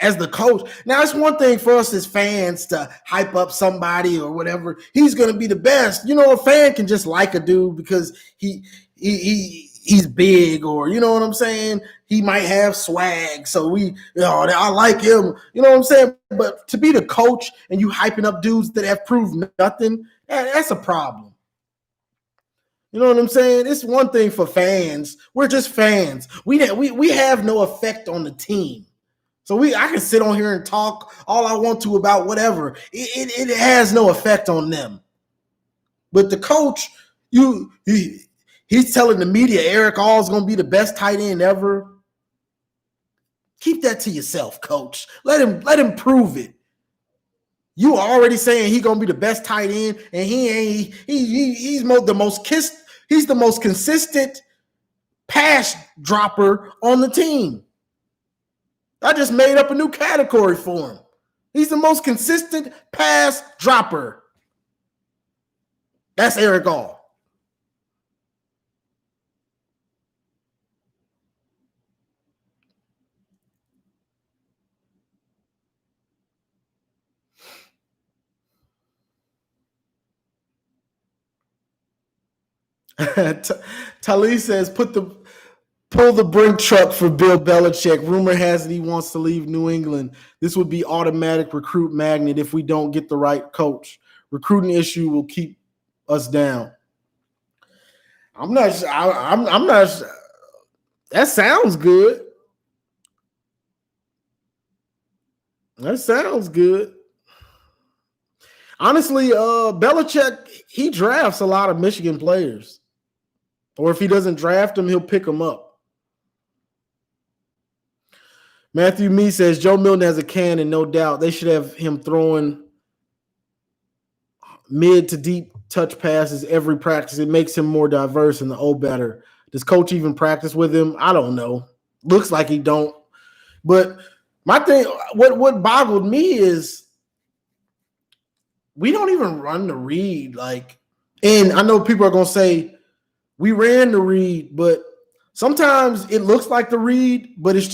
as the coach. Now, it's one thing for us as fans to hype up somebody or whatever. He's gonna be the best. A fan can just like a dude because he's big, or you know what I'm saying? He might have swag. So I like him. You know what I'm saying? But to be the coach and you hyping up dudes that have proved nothing, that's a problem. You know what I'm saying? It's one thing for fans. We're just fans. We have no effect on the team. So I can sit on here and talk all I want to about whatever. It has no effect on them. But the coach, he's telling the media Eric All's going to be the best tight end ever. Keep that to yourself, coach. Let him prove it. You are already saying he's going to be the best tight end, and he's the most consistent pass dropper on the team. I just made up a new category for him. He's the most consistent pass dropper. That's Eric All. Talib says, pull the brink truck for Bill Belichick. Rumor has it he wants to leave New England. This would be automatic recruit magnet if we don't get the right coach. Recruiting issue will keep us down. I'm not. I'm not. That sounds good. That sounds good. Honestly, Belichick, he drafts a lot of Michigan players. Or if he doesn't draft them, he'll pick them up. Matthew Mee says, Joe Milton has a cannon, no doubt. They should have him throwing mid to deep touch passes every practice. It makes him more diverse and the O better. Does coach even practice with him? I don't know. Looks like he don't. But my thing, what boggled me is we don't even run the read. And I know people are going to say, we ran the read, but sometimes it looks like the read, but it's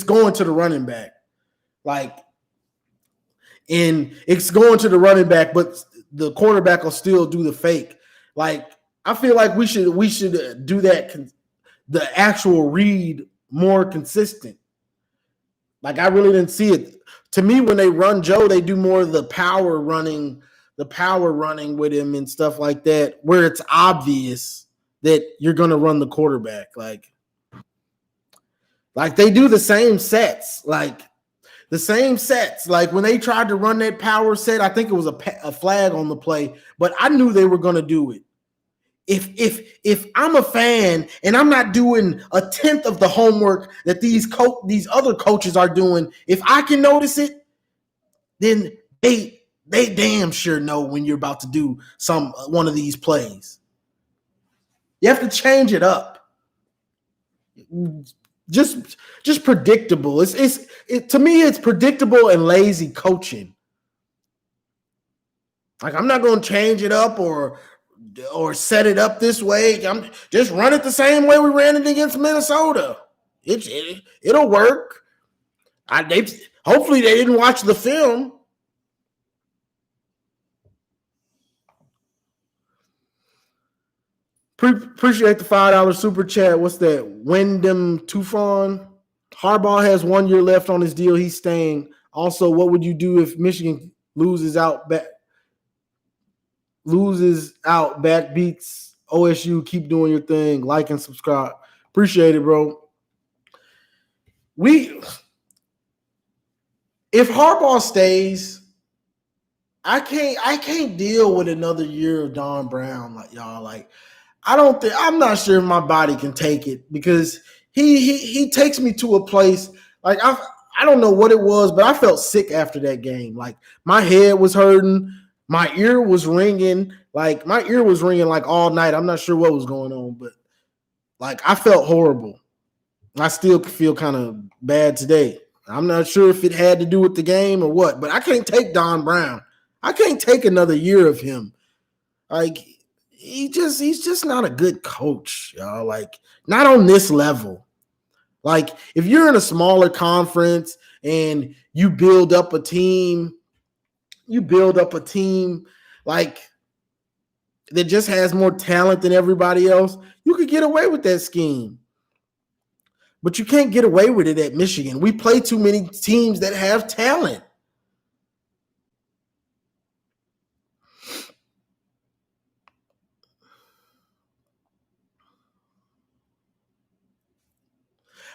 going to the running back. And it's going to the running back, but the quarterback will still do the fake. I feel like we should do that, the actual read more consistent. I really didn't see it. To me, when they run Joe, they do more of the power running with him and stuff like that, where it's obvious that you're going to run the quarterback. Like they do the same sets, Like when they tried to run that power set, I think it was a flag on the play, but I knew they were going to do it. If I'm a fan and I'm not doing a tenth of the homework that these other coaches are doing, if I can notice it, then they damn sure know when you're about to do one of these plays. You have to change it up. Just predictable. To me, it's predictable and lazy coaching. I'm not going to change it up or set it up this way. I'm just run it the same way we ran it against Minnesota. It'll work. Hopefully they didn't watch the film. Appreciate the $5 super chat. What's that? Wyndham Tufan. Harbaugh has 1 year left on his deal. He's staying. Also, what would you do if Michigan loses out, back beats OSU? Keep doing your thing. Like and subscribe. Appreciate it, bro. If Harbaugh stays, I can't deal with another year of Don Brown, like y'all. Like, I'm not sure my body can take it, because he takes me to a place, like, I don't know what it was, but I felt sick after that game. Like, my head was hurting, my ear was ringing, like all night. I'm not sure what was going on, but like, I felt horrible. I still feel kind of bad today. I'm not sure if it had to do with the game or what, but I can't take Don Brown. I can't take another year of him. Like, he's just not a good coach, y'all. Like, not on this level. Like, if you're in a smaller conference and you build up a team like that just has more talent than everybody else, you could get away with that scheme. But you can't get away with it at Michigan. We play too many teams that have talent.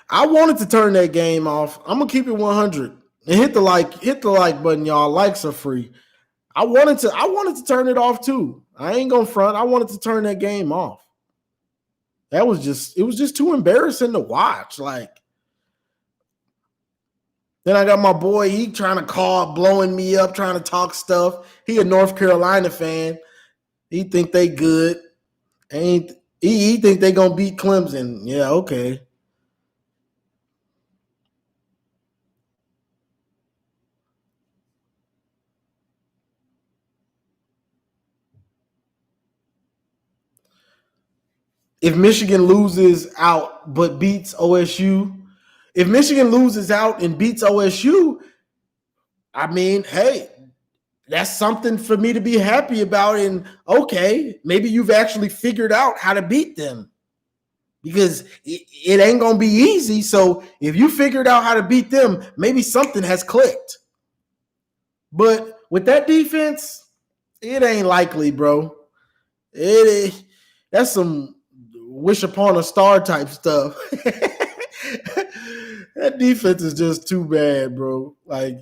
I wanted to turn that game off. I'm gonna keep it 100 and hit the like button, y'all. Likes are free. I wanted to turn it off too. I ain't gonna front. I wanted to turn that game off. It was just too embarrassing to watch. Like, then I got my boy, he trying to call, blowing me up, trying to talk stuff. He a North Carolina fan. He think they good. He think they gonna beat Clemson. Yeah, okay. If Michigan loses out but beats OSU, if Michigan loses out and beats OSU, I mean, hey, that's something for me to be happy about. And okay, maybe you've actually figured out how to beat them, because it ain't going to be easy. So if you figured out how to beat them, maybe something has clicked. But with that defense, it ain't likely, bro. That's some wish upon a star type stuff. That defense is just too bad, bro. Like,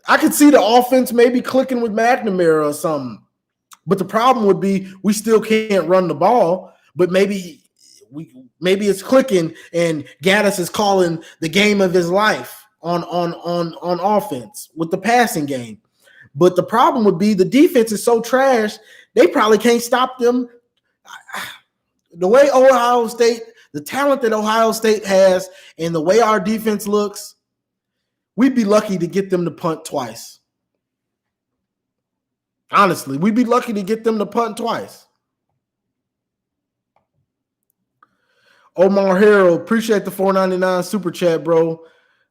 I could see the offense maybe clicking with McNamara or something. But the problem would be we still can't run the ball. But maybe it's clicking and Gaddis is calling the game of his life on offense with the passing game. But the problem would be the defense is so trash, they probably can't stop them. The way Ohio State, the talent that Ohio State has, and the way our defense looks, we'd be lucky to get them to punt twice. Honestly, we'd be lucky to get them to punt twice. Omar Harrell, appreciate the $4.99 super chat, bro.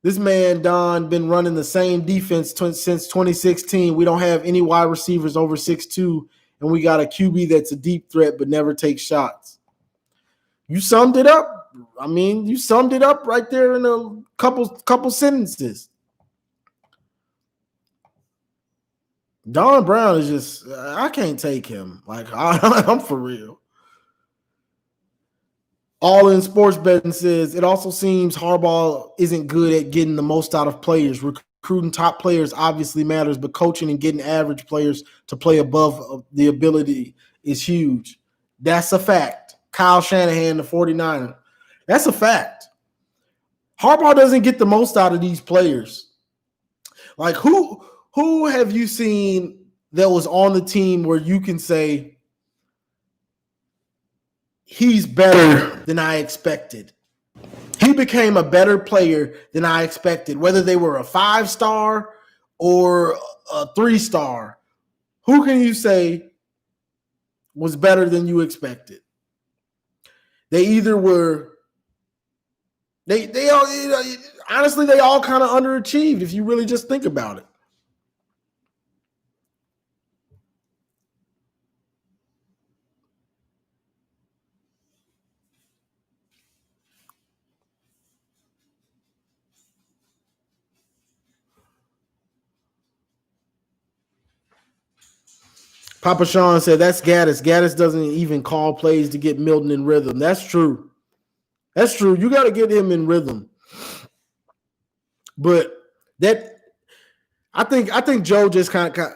This man, Don, been running the same defense since 2016. We don't have any wide receivers over 6'2", and we got a QB that's a deep threat but never takes shots. You summed it up. I mean, you summed it up right there in a couple sentences. Don Brown is just, I can't take him. Like, I'm for real. All in Sports Betting says it also seems Harbaugh isn't good at getting the most out of players. Recruiting top players obviously matters, but coaching and getting average players to play above the ability is huge. That's a fact. Kyle Shanahan, the 49er. That's a fact. Harbaugh doesn't get the most out of these players. Like, who have you seen that was on the team where you can say he's better than I expected? He became a better player than I expected, whether they were a 5-star or a 3-star. Who can you say was better than you expected? They either were, they all, honestly, they all kind of underachieved if you really just think about it. Papa Sean said that's Gaddis. Gaddis doesn't even call plays to get Milton in rhythm. That's true. That's true. You got to get him in rhythm. But that I think Joe just kind of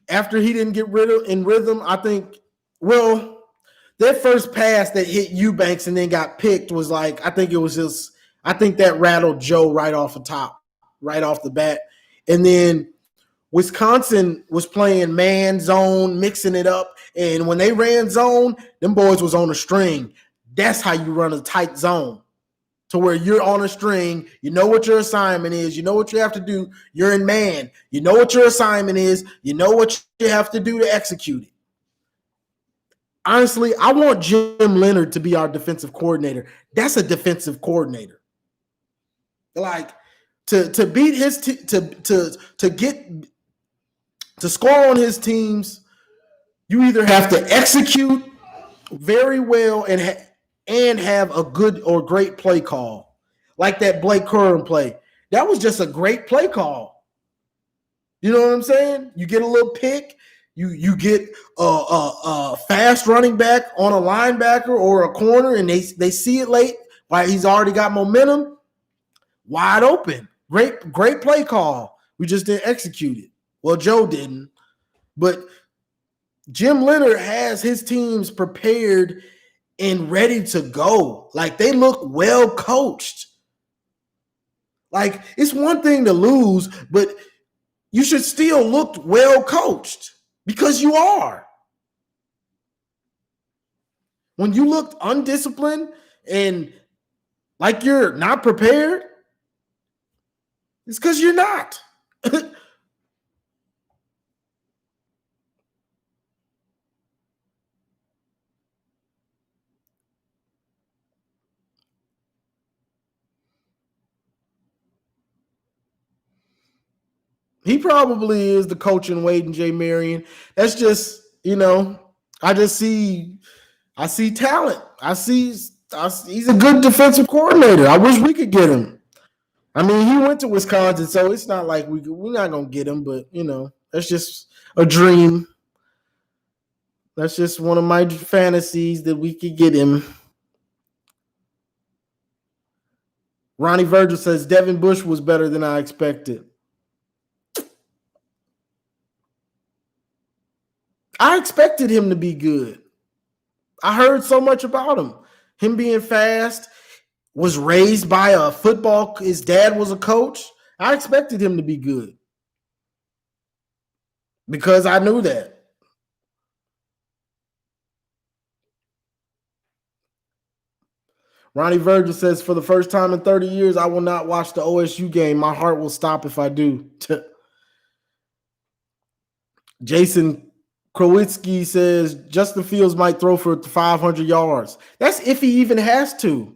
after he didn't get rid of in rhythm. I think that first pass that hit Eubanks and then got picked was like I think that rattled Joe right off the top, right off the bat, and then Wisconsin was playing man zone, mixing it up, and when they ran zone, them boys was on a string. That's how you run a tight zone. To where you're on a string, you know what your assignment is, you know what you have to do, you're in man, you know what your assignment is, you know what you have to do to execute it. Honestly, I want Jim Leonhard to be our defensive coordinator. That's a defensive coordinator. Like to beat his to get to score on his teams, you either have to execute very well and have a good or great play call, like that Blake Curran play. That was just a great play call. You know what I'm saying? You get a little pick, you get a fast running back on a linebacker or a corner, and they see it late, like he's already got momentum, wide open. Great play call. We just didn't execute it. Well, Joe didn't, but Jim Leonhard has his teams prepared and ready to go. Like they look well coached. Like it's one thing to lose, but you should still look well coached because you are. When you looked undisciplined and like you're not prepared, it's because you're not. He probably is the coach in Wade and Jay Marion. That's just, I see talent. He's a good defensive coordinator. I wish we could get him. I mean, he went to Wisconsin, so it's not like we're not gonna get him, but that's just a dream. That's just one of my fantasies that we could get him. Ronnie Virgil says Devin Bush was better than I expected. I expected him to be good. I heard so much about him. Him being fast, was raised by a football. His dad was a coach. I expected him to be good because I knew that. Ronnie Virgil says, for the first time in 30 years, I will not watch the OSU game. My heart will stop if I do. Jason Krowitsky says, Justin Fields might throw for 500 yards. That's if he even has to.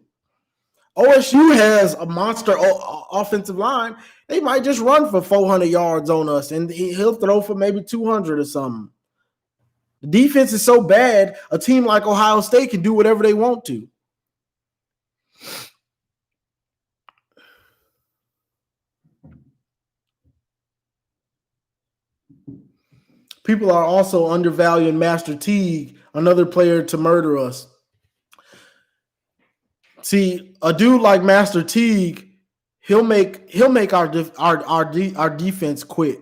OSU has a monster offensive line. They might just run for 400 yards on us, and he'll throw for maybe 200 or something. The defense is so bad, a team like Ohio State can do whatever they want to. People are also undervaluing Master Teague, another player to murder us. See, a dude like Master Teague, he'll make our defense quit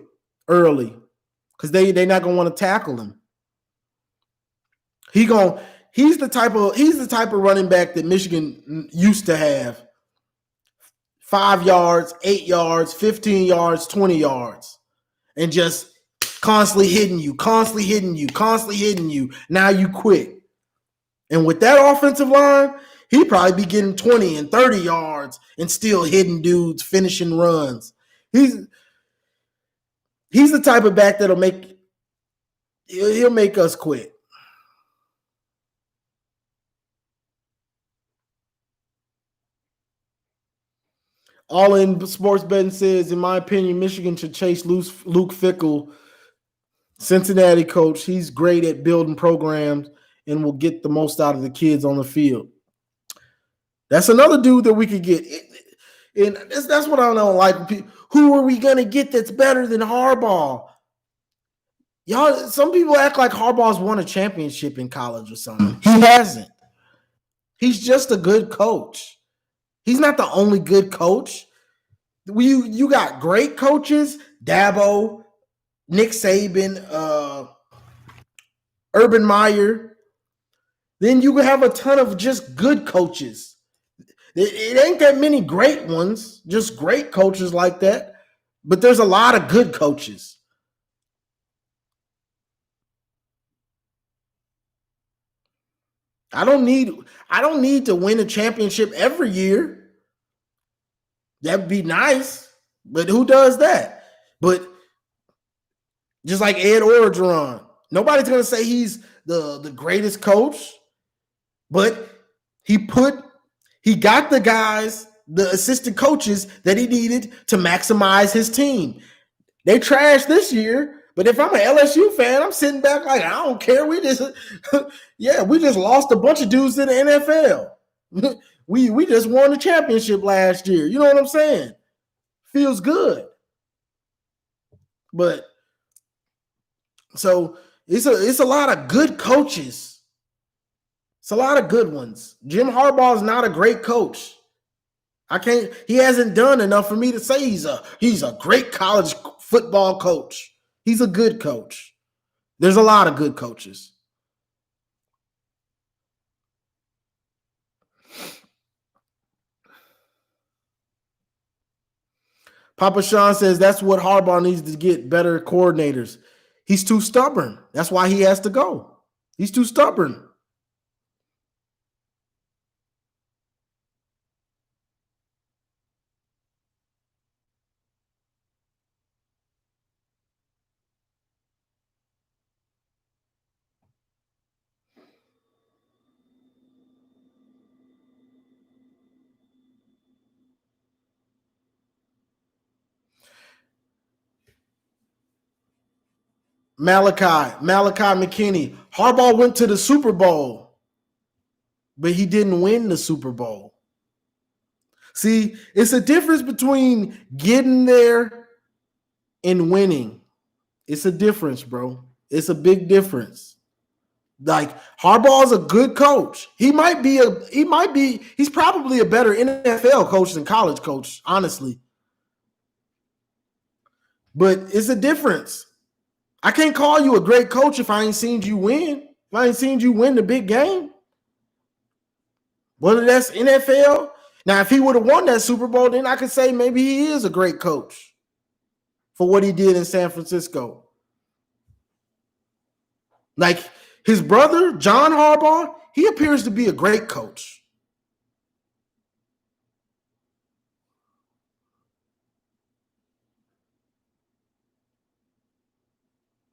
early because they're not gonna want to tackle him. He's the type of running back that Michigan used to have. 5 yards, 8 yards, 15 yards, 20 yards, and just constantly hitting you. Now you quit. And with that offensive line, he'd probably be getting 20 and 30 yards and still hitting dudes, finishing runs. He's the type of back that'll he'll make us quit. All in Sports Betting says, in my opinion, Michigan should chase Luke Fickell, Cincinnati coach. He's great at building programs and will get the most out of the kids on the field. That's another dude that we could get. And that's what I don't like. Who are we going to get that's better than Harbaugh? Y'all, some people act like Harbaugh's won a championship in college or something. He hasn't. He's just a good coach. He's not the only good coach. You got great coaches, Dabo, Nick Saban, Urban Meyer. Then you have a ton of just good coaches. It ain't that many great ones, just great coaches like that. But there's a lot of good coaches. I don't need to win a championship every year. That'd be nice, but who does that? But just like Ed Orgeron, nobody's gonna say he's the greatest coach, but he got the guys, the assistant coaches that he needed to maximize his team. They trashed this year, but if I'm an LSU fan, I'm sitting back like, I don't care. We just lost a bunch of dudes to the NFL. we just won the championship last year. You know what I'm saying? Feels good. But so it's a lot of good coaches. It's a lot of good ones. Jim Harbaugh is not a great coach. He hasn't done enough for me to say he's a great college football coach. He's a good coach. There's a lot of good coaches. Papa Sean says that's what Harbaugh needs to get, better coordinators. He's too stubborn. That's why he has to go. He's too stubborn. Malachi McKinney. Harbaugh went to the Super Bowl, but he didn't win the Super Bowl. See, it's a difference between getting there and winning. It's a difference, bro. It's a big difference. Like Harbaugh is a good coach. He's probably a better NFL coach than college coach, honestly. But it's a difference. I can't call you a great coach if I ain't seen you win. If I ain't seen you win the big game. Whether that's NFL. Now, if he would have won that Super Bowl, then I could say maybe he is a great coach for what he did in San Francisco. Like his brother, John Harbaugh, he appears to be a great coach.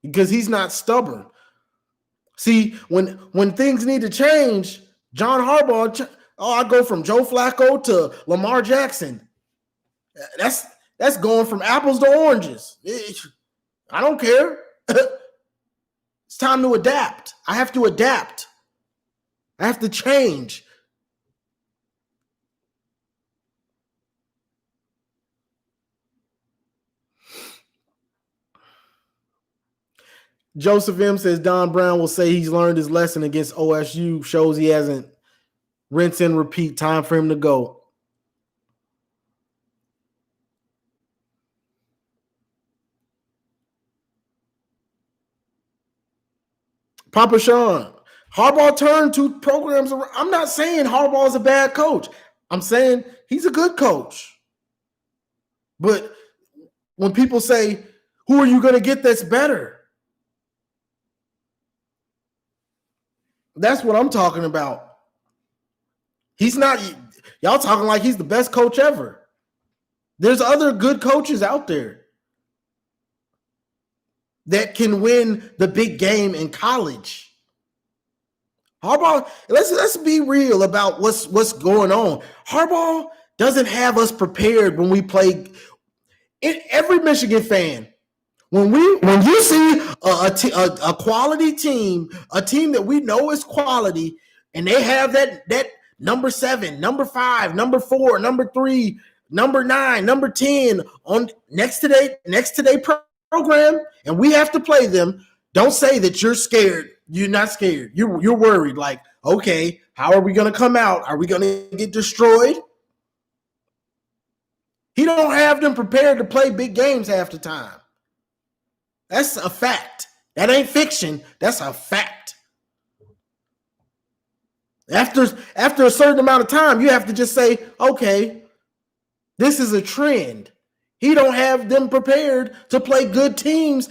Because he's not stubborn. See, when things need to change, John Harbaugh, I go from Joe Flacco to Lamar Jackson. That's going from apples to oranges. I don't care. It's time to adapt. I have to adapt. I have to change. Joseph M. says Don Brown will say he's learned his lesson against OSU, shows he hasn't. Rinse and repeat, time for him to go. Papa Sean, Harbaugh turned two programs around. I'm not saying Harbaugh is a bad coach. I'm saying he's a good coach. But when people say, who are you going to get that's better? That's what I'm talking about. He's not, y'all talking like he's the best coach ever. There's other good coaches out there that can win the big game in college. Harbaugh, let's be real about what's going on. Harbaugh doesn't have us prepared when we play. Every Michigan fan, when you see a quality team, a team that we know is quality, and they have that number 7, number 5, number 4, number 3, number 9, number 10 on next to their program, and we have to play them. Don't say that you're scared. You're not scared. You're worried. Like, okay, how are we going to come out? Are we going to get destroyed? He don't have them prepared to play big games half the time. That's a fact. That ain't fiction. That's a fact. After a certain amount of time, you have to just say, okay, this is a trend. He don't have them prepared to play good teams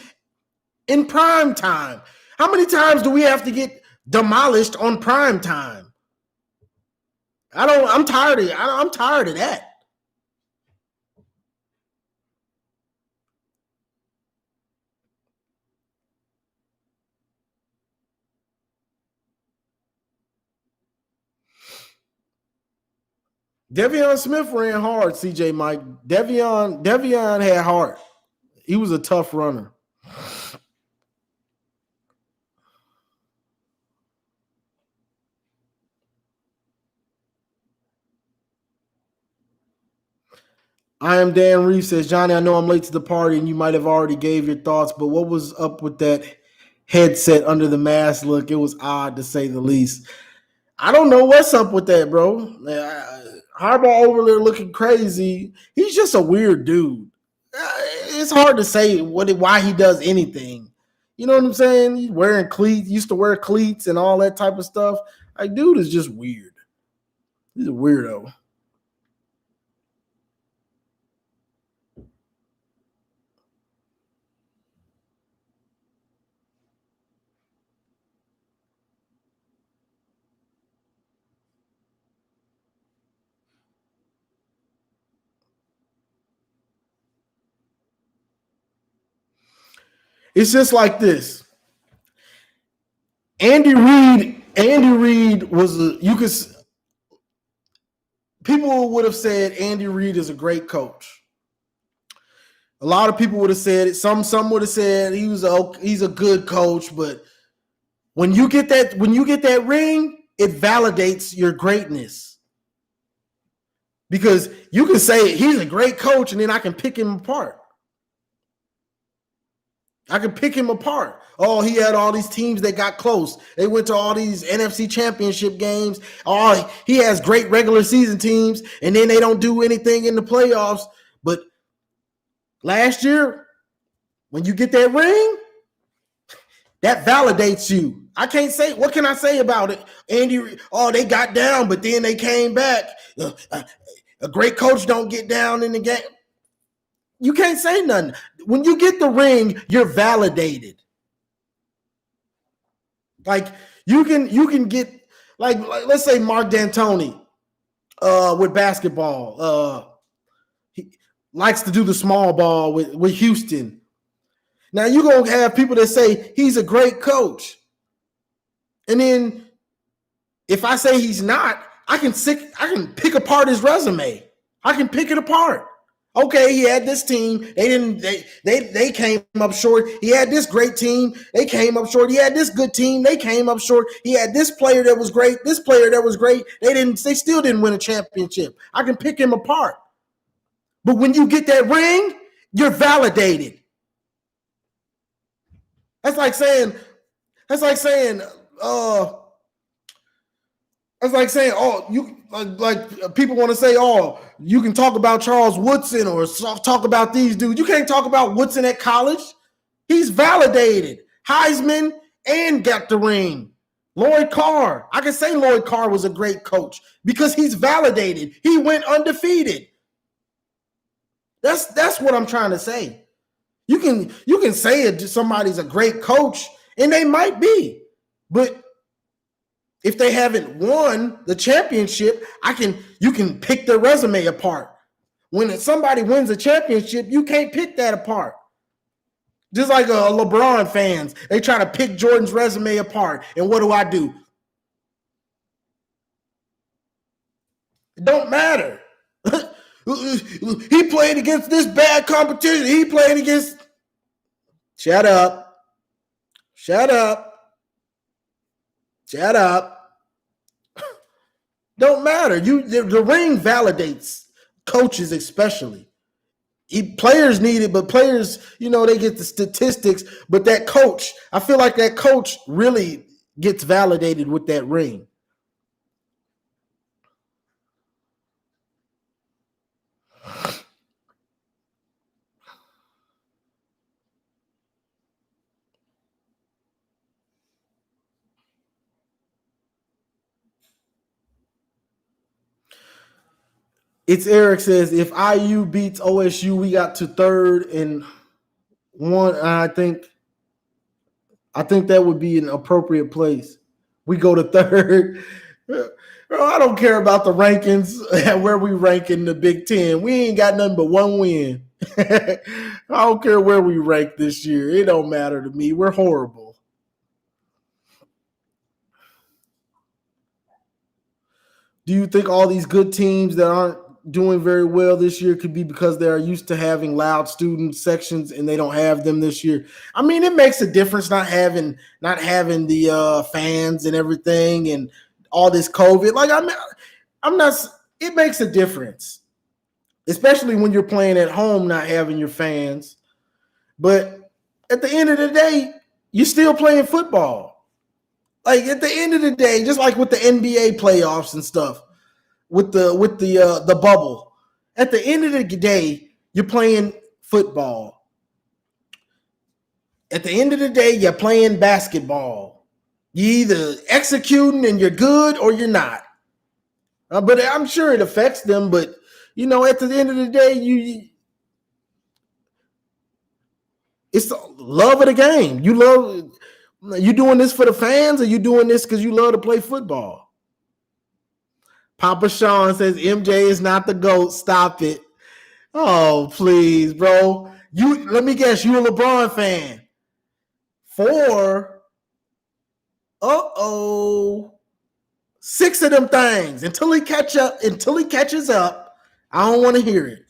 in prime time. How many times do we have to get demolished on prime time? I'm tired of that. De'Veon Smith ran hard, CJ Mike. De'Veon had heart. He was a tough runner. I am Dan Reeves says, Johnny, I know I'm late to the party and you might have already gave your thoughts, but what was up with that headset under the mask look? It was odd to say the least. I don't know what's up with that, bro. Harbaugh over there looking crazy. He's just a weird dude. It's hard to say why he does anything. You know what I'm saying? He's wearing cleats, used to wear cleats and all that type of stuff. Like, dude is just weird. He's a weirdo. It's just like this. Andy Reid was people would have said Andy Reid is a great coach. A lot of people would have said it. Some would have said he's a good coach, but when you get that ring, it validates your greatness. Because you can say he's a great coach, and then I can pick him apart. Oh, he had all these teams that got close. They went to all these NFC championship games. Oh, he has great regular season teams, and then they don't do anything in the playoffs. But last year, when you get that ring, that validates you. I can't say, what can I say about it? Andy, they got down, but then they came back. A great coach don't get down in the game. You can't say nothing. When you get the ring, you're validated. Like you can get like let's say Mark D'Antoni with basketball. He likes to do the small ball with Houston. Now you're gonna have people that say he's a great coach. And then if I say he's not, I can pick apart his resume. I can pick it apart. Okay, he had this team. They came up short. He had this great team. They came up short. He had this good team. They came up short. He had this player that was great. This player that was great. They still didn't win a championship. I can pick him apart. But when you get that ring, you're validated. That's like saying, people want to say, you can talk about Charles Woodson or talk about these dudes. You can't talk about Woodson at college. He's validated. Heisman and got the ring. Lloyd Carr. I can say Lloyd Carr was a great coach because he's validated. He went undefeated. That's what I'm trying to say. You can say somebody's a great coach, and they might be, but if they haven't won the championship, you can pick their resume apart. When somebody wins a championship, you can't pick that apart. Just like LeBron fans, they try to pick Jordan's resume apart. And what do? It don't matter. He played against this bad competition. He played against. Shut up. Don't matter. The ring validates coaches, especially. Players need it, but players, they get the statistics. But that coach, I feel like that coach really gets validated with that ring. It's Eric says, if IU beats OSU, we got to third and one. I think that would be an appropriate place. We go to third. Bro, I don't care about the rankings where we rank in the Big Ten. We ain't got nothing but one win. I don't care where we rank this year. It don't matter to me. We're horrible. Do you think all these good teams that aren't doing very well this year could be because they're used to having loud student sections and they don't have them this year? I mean, it makes a difference not having the fans and everything and all this COVID. Like, I'm not. It makes a difference, especially when you're playing at home, not having your fans. But at the end of the day, you're still playing football. Like, at the end of the day, just like with the NBA playoffs and stuff, with the bubble, at the end of the day, you're playing football. At the end of the day, you're playing basketball. You either executing and you're good or you're not. But I'm sure it affects them. But at the end of the day, it's the love of the game. You doing this for the fans, or you doing this because you love to play football? Papa Sean says MJ is not the GOAT. Stop it. Oh, please, bro. Let me guess, you a LeBron fan. 6 of them things. Until he catches up, I don't want to hear it.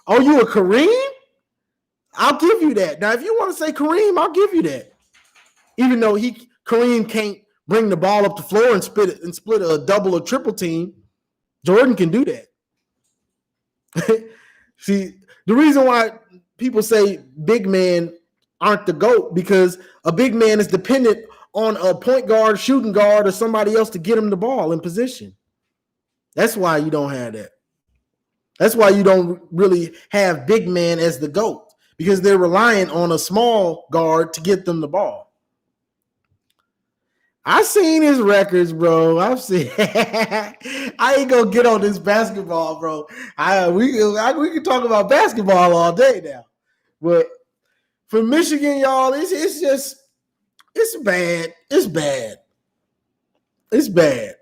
Oh, you a Kareem? I'll give you that. Now, if you want to say Kareem, I'll give you that. Even though Kareem can't bring the ball up the floor and split a double or triple team, Jordan can do that. See, the reason why people say big men aren't the GOAT, because a big man is dependent on a point guard, shooting guard, or somebody else to get him the ball in position. That's why you don't have that. That's why you don't really have big man as the GOAT, because they're relying on a small guard to get them the ball. I've seen his records, bro. I ain't gonna get on this basketball, bro. We can talk about basketball all day now, but for Michigan, y'all, it's bad. It's bad. It's bad.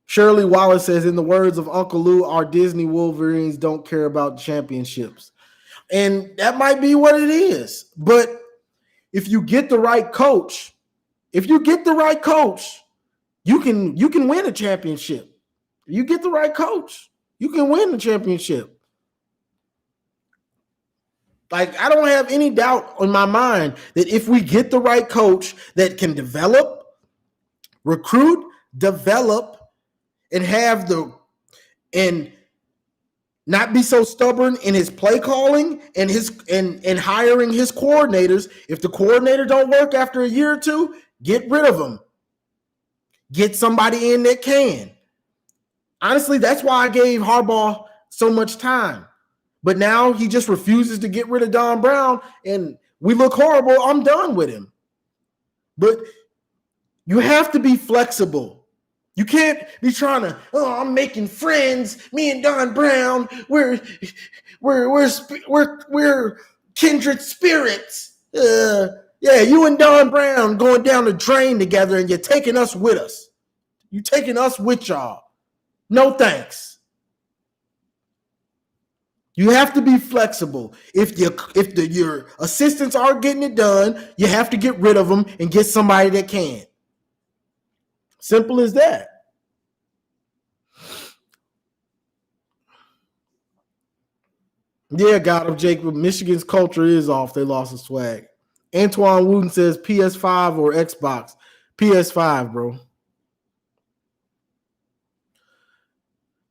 Shirley Wallace says, in the words of Uncle Lou, our Disney Wolverines don't care about championships. And that might be what it is. But if you get the right coach, you can win a championship. If you get the right coach, you can win the championship. Like, I don't have any doubt in my mind that if we get the right coach that can recruit, develop, and not be so stubborn in his play calling and hiring his coordinators. If the coordinator don't work after a year or two, get rid of him. Get somebody in that can. Honestly, that's why I gave Harbaugh so much time. But now he just refuses to get rid of Don Brown, and we look horrible. I'm done with him. But you have to be flexible. You can't be trying to, I'm making friends. Me and Don Brown, we're kindred spirits. You and Don Brown going down the drain together, and you're taking us with us. You're taking us with y'all. No thanks. You have to be flexible. If your assistants aren't getting it done, you have to get rid of them and get somebody that can. Simple as that. Yeah, got him, Jacob. Michigan's culture is off. They lost the swag. Antoine Wooten says PS5 or Xbox. PS5, bro.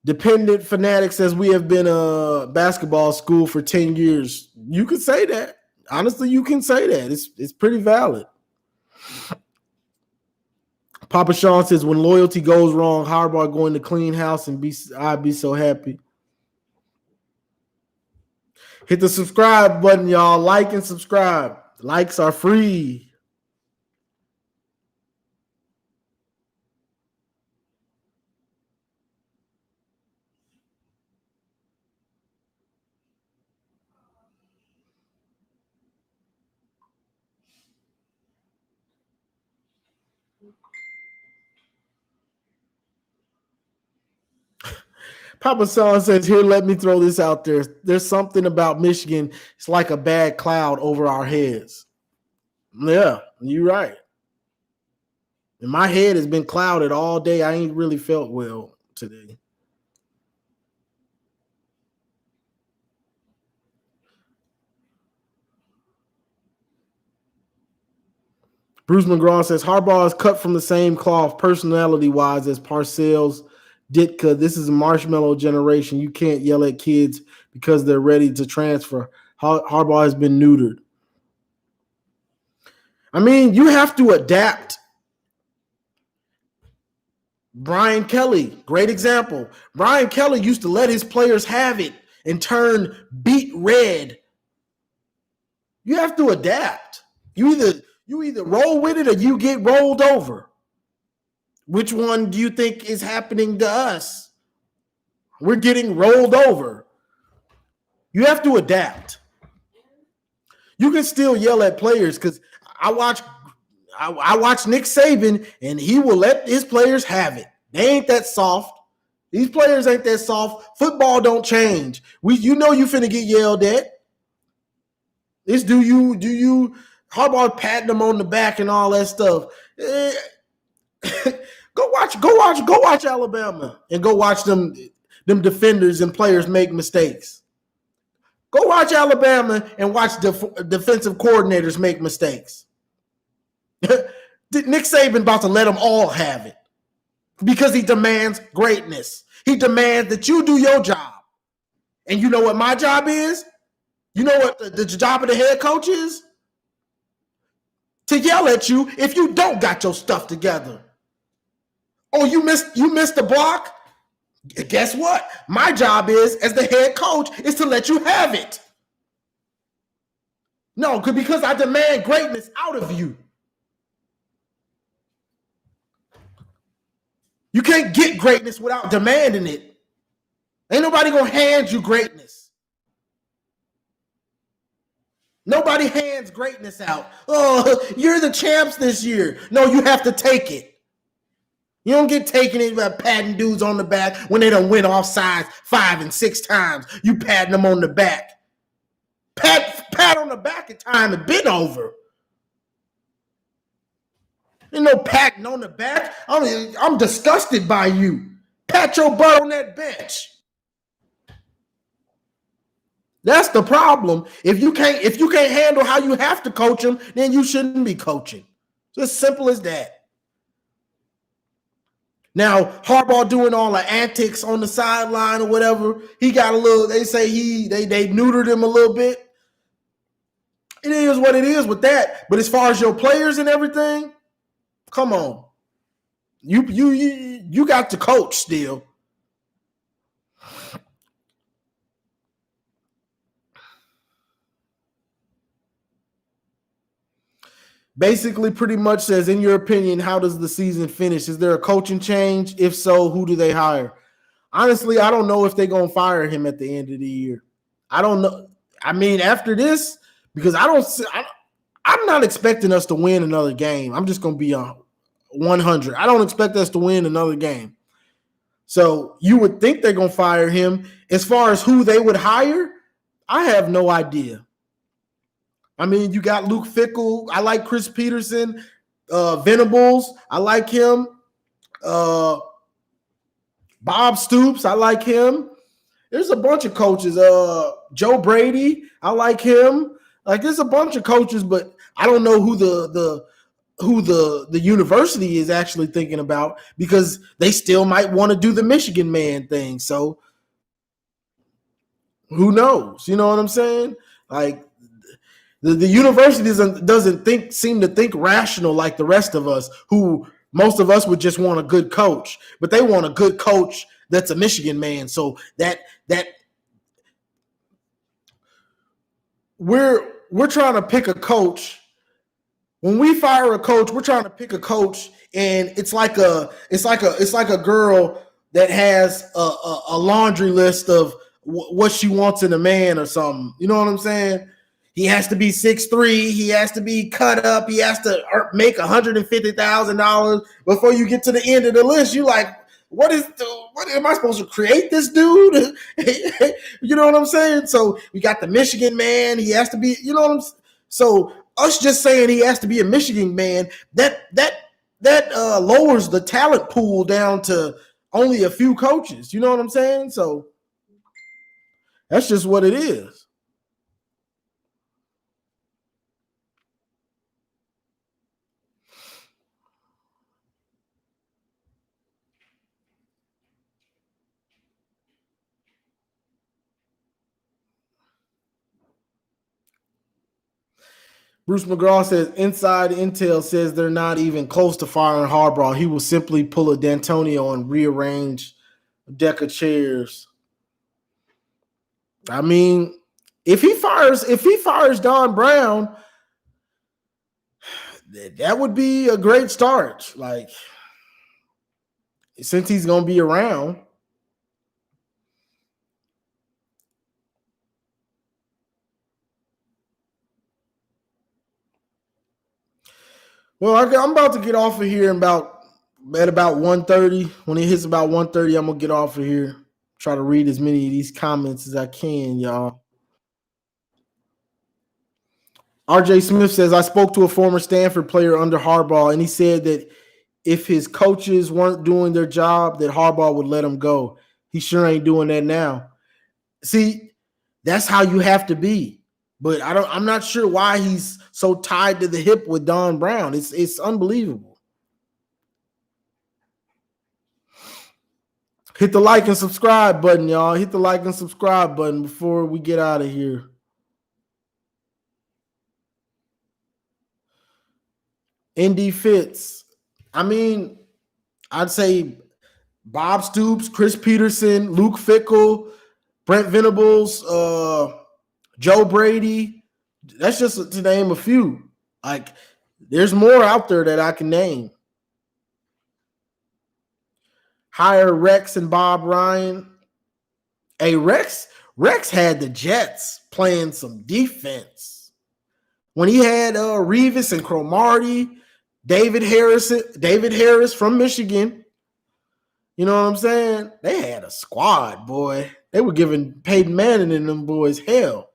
Dependent Fanatic says we have been a basketball school for 10 years. You could say that. Honestly, you can say that. It's pretty valid. Papa Sean says when loyalty goes wrong, Harbaugh going to clean house and I'd be so happy. Hit the subscribe button, y'all. Like and subscribe. Likes are free. Papa Son says, here, let me throw this out there. There's something about Michigan. It's like a bad cloud over our heads. Yeah, you're right. And my head has been clouded all day. I ain't really felt well today. Bruce McGraw says, Harbaugh is cut from the same cloth personality-wise as Parcells, Ditka. This is a marshmallow generation. You can't yell at kids because they're ready to transfer. Harbaugh has been neutered. I mean, you have to adapt. Brian Kelly, great example. Brian Kelly used to let his players have it and turn beet red. You have to adapt. You either roll with it or you get rolled over. Which one do you think is happening to us? We're getting rolled over. You have to adapt. You can still yell at players because I watch Nick Saban and he will let his players have it. They ain't that soft. These players ain't that soft. Football don't change. You know you finna get yelled at. It's do you Harbaugh patting them on the back and all that stuff. Go watch Alabama and go watch them defenders and players make mistakes. Go watch Alabama and watch defensive coordinators make mistakes. Nick Saban about to let them all have it because he demands greatness. He demands that you do your job. And you know what my job is? You know what the job of the head coach is? To yell at you if you don't got your stuff together. Oh, you missed the block? Guess what? My job is, as the head coach, is to let you have it. No, because I demand greatness out of you. You can't get greatness without demanding it. Ain't nobody gonna hand you greatness. Nobody hands greatness out. Oh, you're the champs this year. No, you have to take it. You don't get taken in by patting dudes on the back when they don't win offsides 5 and 6 times. You patting them on the back. Pat on the back at time and been over. Ain't no patting on the back. I'm disgusted by you. Pat your butt on that bench. That's the problem. If you can't handle how you have to coach them, then you shouldn't be coaching. It's as simple as that. Now, Harbaugh doing all the antics on the sideline or whatever, he got a little, they say they neutered him a little bit. It is what it is with that. But as far as your players and everything, come on. You got to coach still. Basically, pretty much says, in your opinion, how does the season finish? Is there a coaching change? If so, who do they hire? Honestly, I don't know if they're going to fire him at the end of the year. I don't know. I mean, after this, because I'm not expecting us to win another game. I'm just going to be on 100. I don't expect us to win another game. So you would think they're going to fire him. As far as who they would hire, I have no idea. I mean, you got Luke Fickell. I like Chris Peterson. Venables, I like him. Bob Stoops, I like him. There's a bunch of coaches. Joe Brady, I like him. Like, there's a bunch of coaches, but I don't know who the who the university is actually thinking about, because they still might want to do the Michigan man thing. So who knows? You know what I'm saying? Like the university doesn't seem to think rational like the rest of us, who most of us would just want a good coach, but they want a good coach that's a Michigan man. So that we're trying to pick a coach. When we fire a coach, we're trying to pick a coach, and it's like a girl that has a laundry list of what she wants in a man or something. You know what I'm saying? He has to be 6'3". He has to be cut up. He has to make $150,000 before you get to the end of the list. You like, what am I supposed to create this dude? You know what I'm saying? So we got the Michigan man. He has to be, you know what I'm saying? So us just saying he has to be a Michigan man, that lowers the talent pool down to only a few coaches. You know what I'm saying? So that's just what it is. Bruce McGraw says inside intel says they're not even close to firing Harbaugh. He will simply pull a D'Antonio and rearrange a deck of chairs. I mean, if he fires Don Brown, that would be a great start. Like, since he's gonna be around. Well, I'm about to get off of here at about 1:30. When it hits about 1:30, I'm gonna get off of here. Try to read as many of these comments as I can, y'all. RJ Smith says, I spoke to a former Stanford player under Harbaugh, and he said that if his coaches weren't doing their job, that Harbaugh would let them go. He sure ain't doing that now. See, that's how you have to be. But I'm not sure why he's so tied to the hip with Don Brown. It's unbelievable. Hit the like and subscribe button, y'all. Hit the like and subscribe button before we get out of here. Indy Fitz. I mean, I'd say Bob Stoops, Chris Peterson, Luke Fickell, Brent Venables, Joe Brady. That's just to name a few. Like, there's more out there that I can name. Hire Rex and Bob Ryan. Hey, Rex had the Jets playing some defense. When he had Revis and Cromartie, David Harris from Michigan. You know what I'm saying? They had a squad, boy. They were giving Peyton Manning and them boys hell.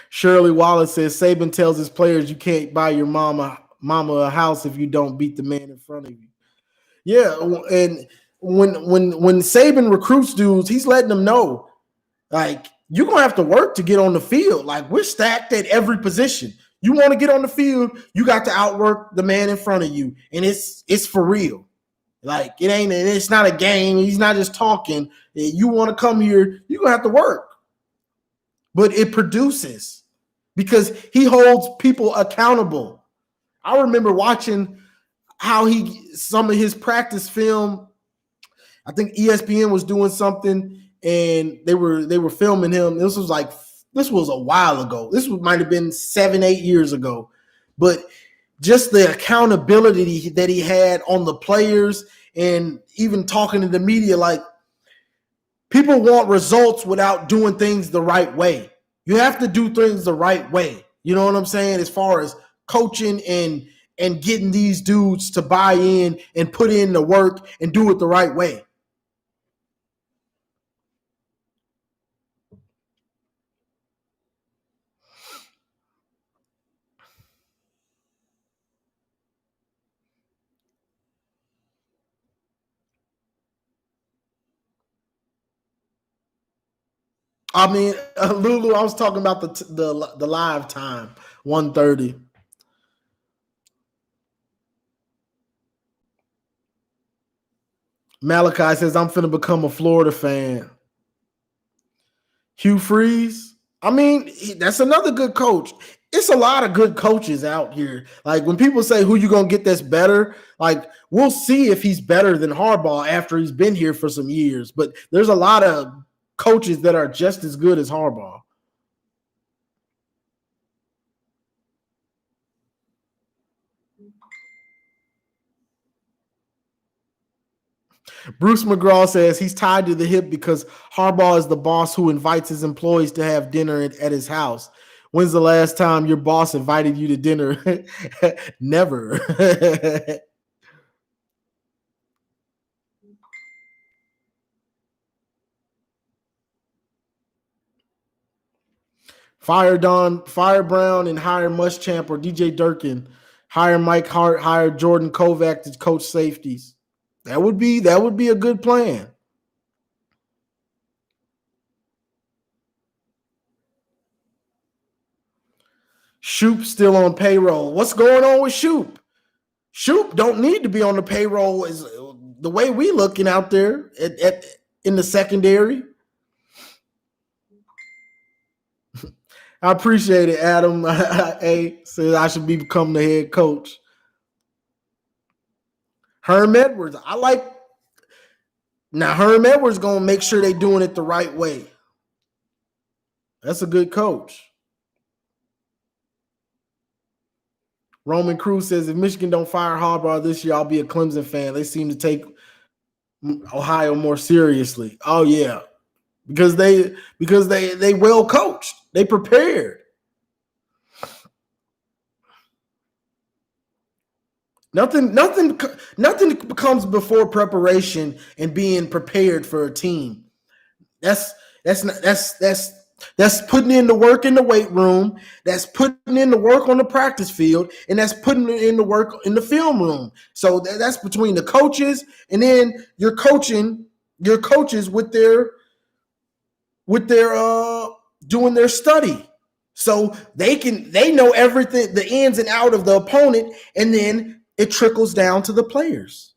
Shirley Wallace says Saban tells his players you can't buy your mama a house if you don't beat the man in front of you. Yeah, and when Saban recruits dudes, he's letting them know, like, you're gonna have to work to get on the field. Like, we're stacked at every position. You want to get on the field, you got to outwork the man in front of you, and it's for real. Like, it's not a game. He's not just talking. You want to come here, you're gonna have to work. But it produces because he holds people accountable. I remember watching how some of his practice film. I think ESPN was doing something and they were filming him. This was a while ago. This might have been 7-8 years ago. But just the accountability that he had on the players and even talking to the media, like, people want results without doing things the right way. You have to do things the right way. You know what I'm saying? As far as coaching and getting these dudes to buy in and put in the work and do it the right way. I mean, Lulu, I was talking about the live time, 1:30. Malachi says, I'm finna become a Florida fan. Hugh Freeze. I mean, that's another good coach. It's a lot of good coaches out here. Like when people say who you gonna get that's better, like we'll see if he's better than Harbaugh after he's been here for some years. But there's a lot of coaches that are just as good as Harbaugh. Bruce McGraw says he's tied to the hip because Harbaugh is the boss who invites his employees to have dinner at his house. When's the last time your boss invited you to dinner? Never. Fire Brown, and hire Muschamp or DJ Durkin. Hire Mike Hart, hire Jordan Kovac to coach safeties. That would be a good plan. Shoop still on payroll. What's going on with Shoop? Shoop don't need to be on the payroll as the way we looking out there in the secondary. I appreciate it, Adam. Hey, says I should become the head coach. Herm Edwards. I like now Herm Edwards gonna make sure they doing it the right way. That's a good coach. Roman Cruz says if Michigan don't fire Harbaugh this year, I'll be a Clemson fan. They seem to take Ohio more seriously. Oh yeah, because they well coached. They prepared. Nothing comes before preparation and being prepared for a team. That's putting in the work in the weight room. That's putting in the work on the practice field, and that's putting in the work in the film room. So that's between the coaches, and then you're coaching your coaches with their doing their study. So they know everything, the ins and out of the opponent, and then it trickles down to the players.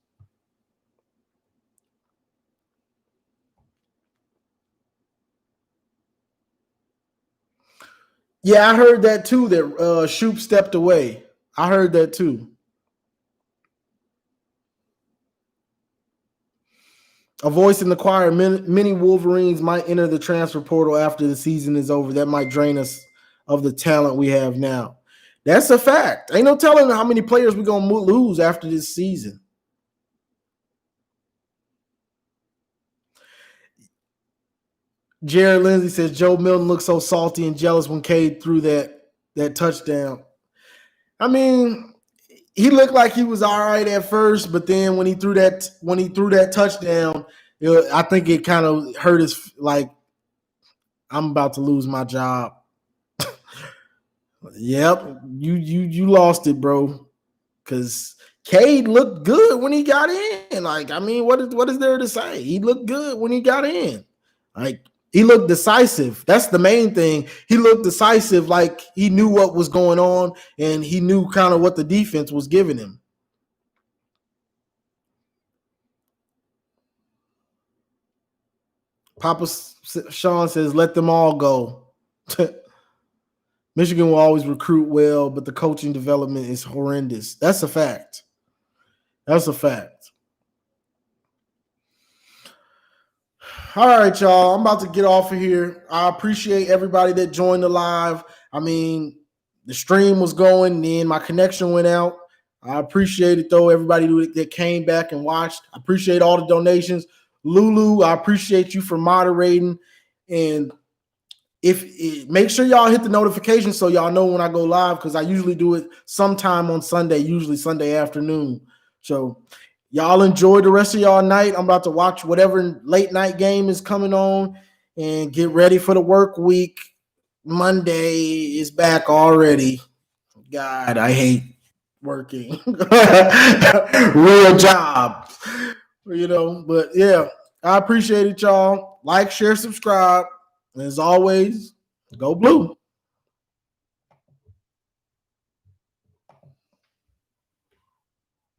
Yeah, I heard that too, that Shoop stepped away. I heard that too. A voice in the choir, many Wolverines might enter the transfer portal after the season is over. That might drain us of the talent we have now. That's a fact. Ain't no telling how many players we're going to lose after this season. Jared Lindsay says Joe Milton looked so salty and jealous when Cade threw that touchdown. I mean, he looked like he was all right at first, but then when he threw that touchdown, I think it kind of hurt his, like, I'm about to lose my job. Yep, you lost it, bro. Because Cade looked good when he got in. Like, I mean, what is there to say? He looked good when he got in. Like, he looked decisive. That's the main thing. He looked decisive, like he knew what was going on, and he knew kind of what the defense was giving him. Papa Sean says, let them all go. Michigan will always recruit well, but the coaching development is horrendous. That's a fact. That's a fact. All right, y'all. I'm about to get off of here. I appreciate everybody that joined the live. I mean, the stream was going, then my connection went out. I appreciate it, though, everybody that came back and watched. I appreciate all the donations. Lulu, I appreciate you for moderating. And make sure y'all hit the notification so y'all know when I go live, because I usually do it sometime on Sunday, usually Sunday afternoon. So y'all enjoy the rest of y'all night. I'm about to watch whatever late night game is coming on and get ready for the work week. Monday is back already. God, I hate working. Real job. But yeah, I appreciate it, y'all. Like, share, subscribe. And as always, go blue.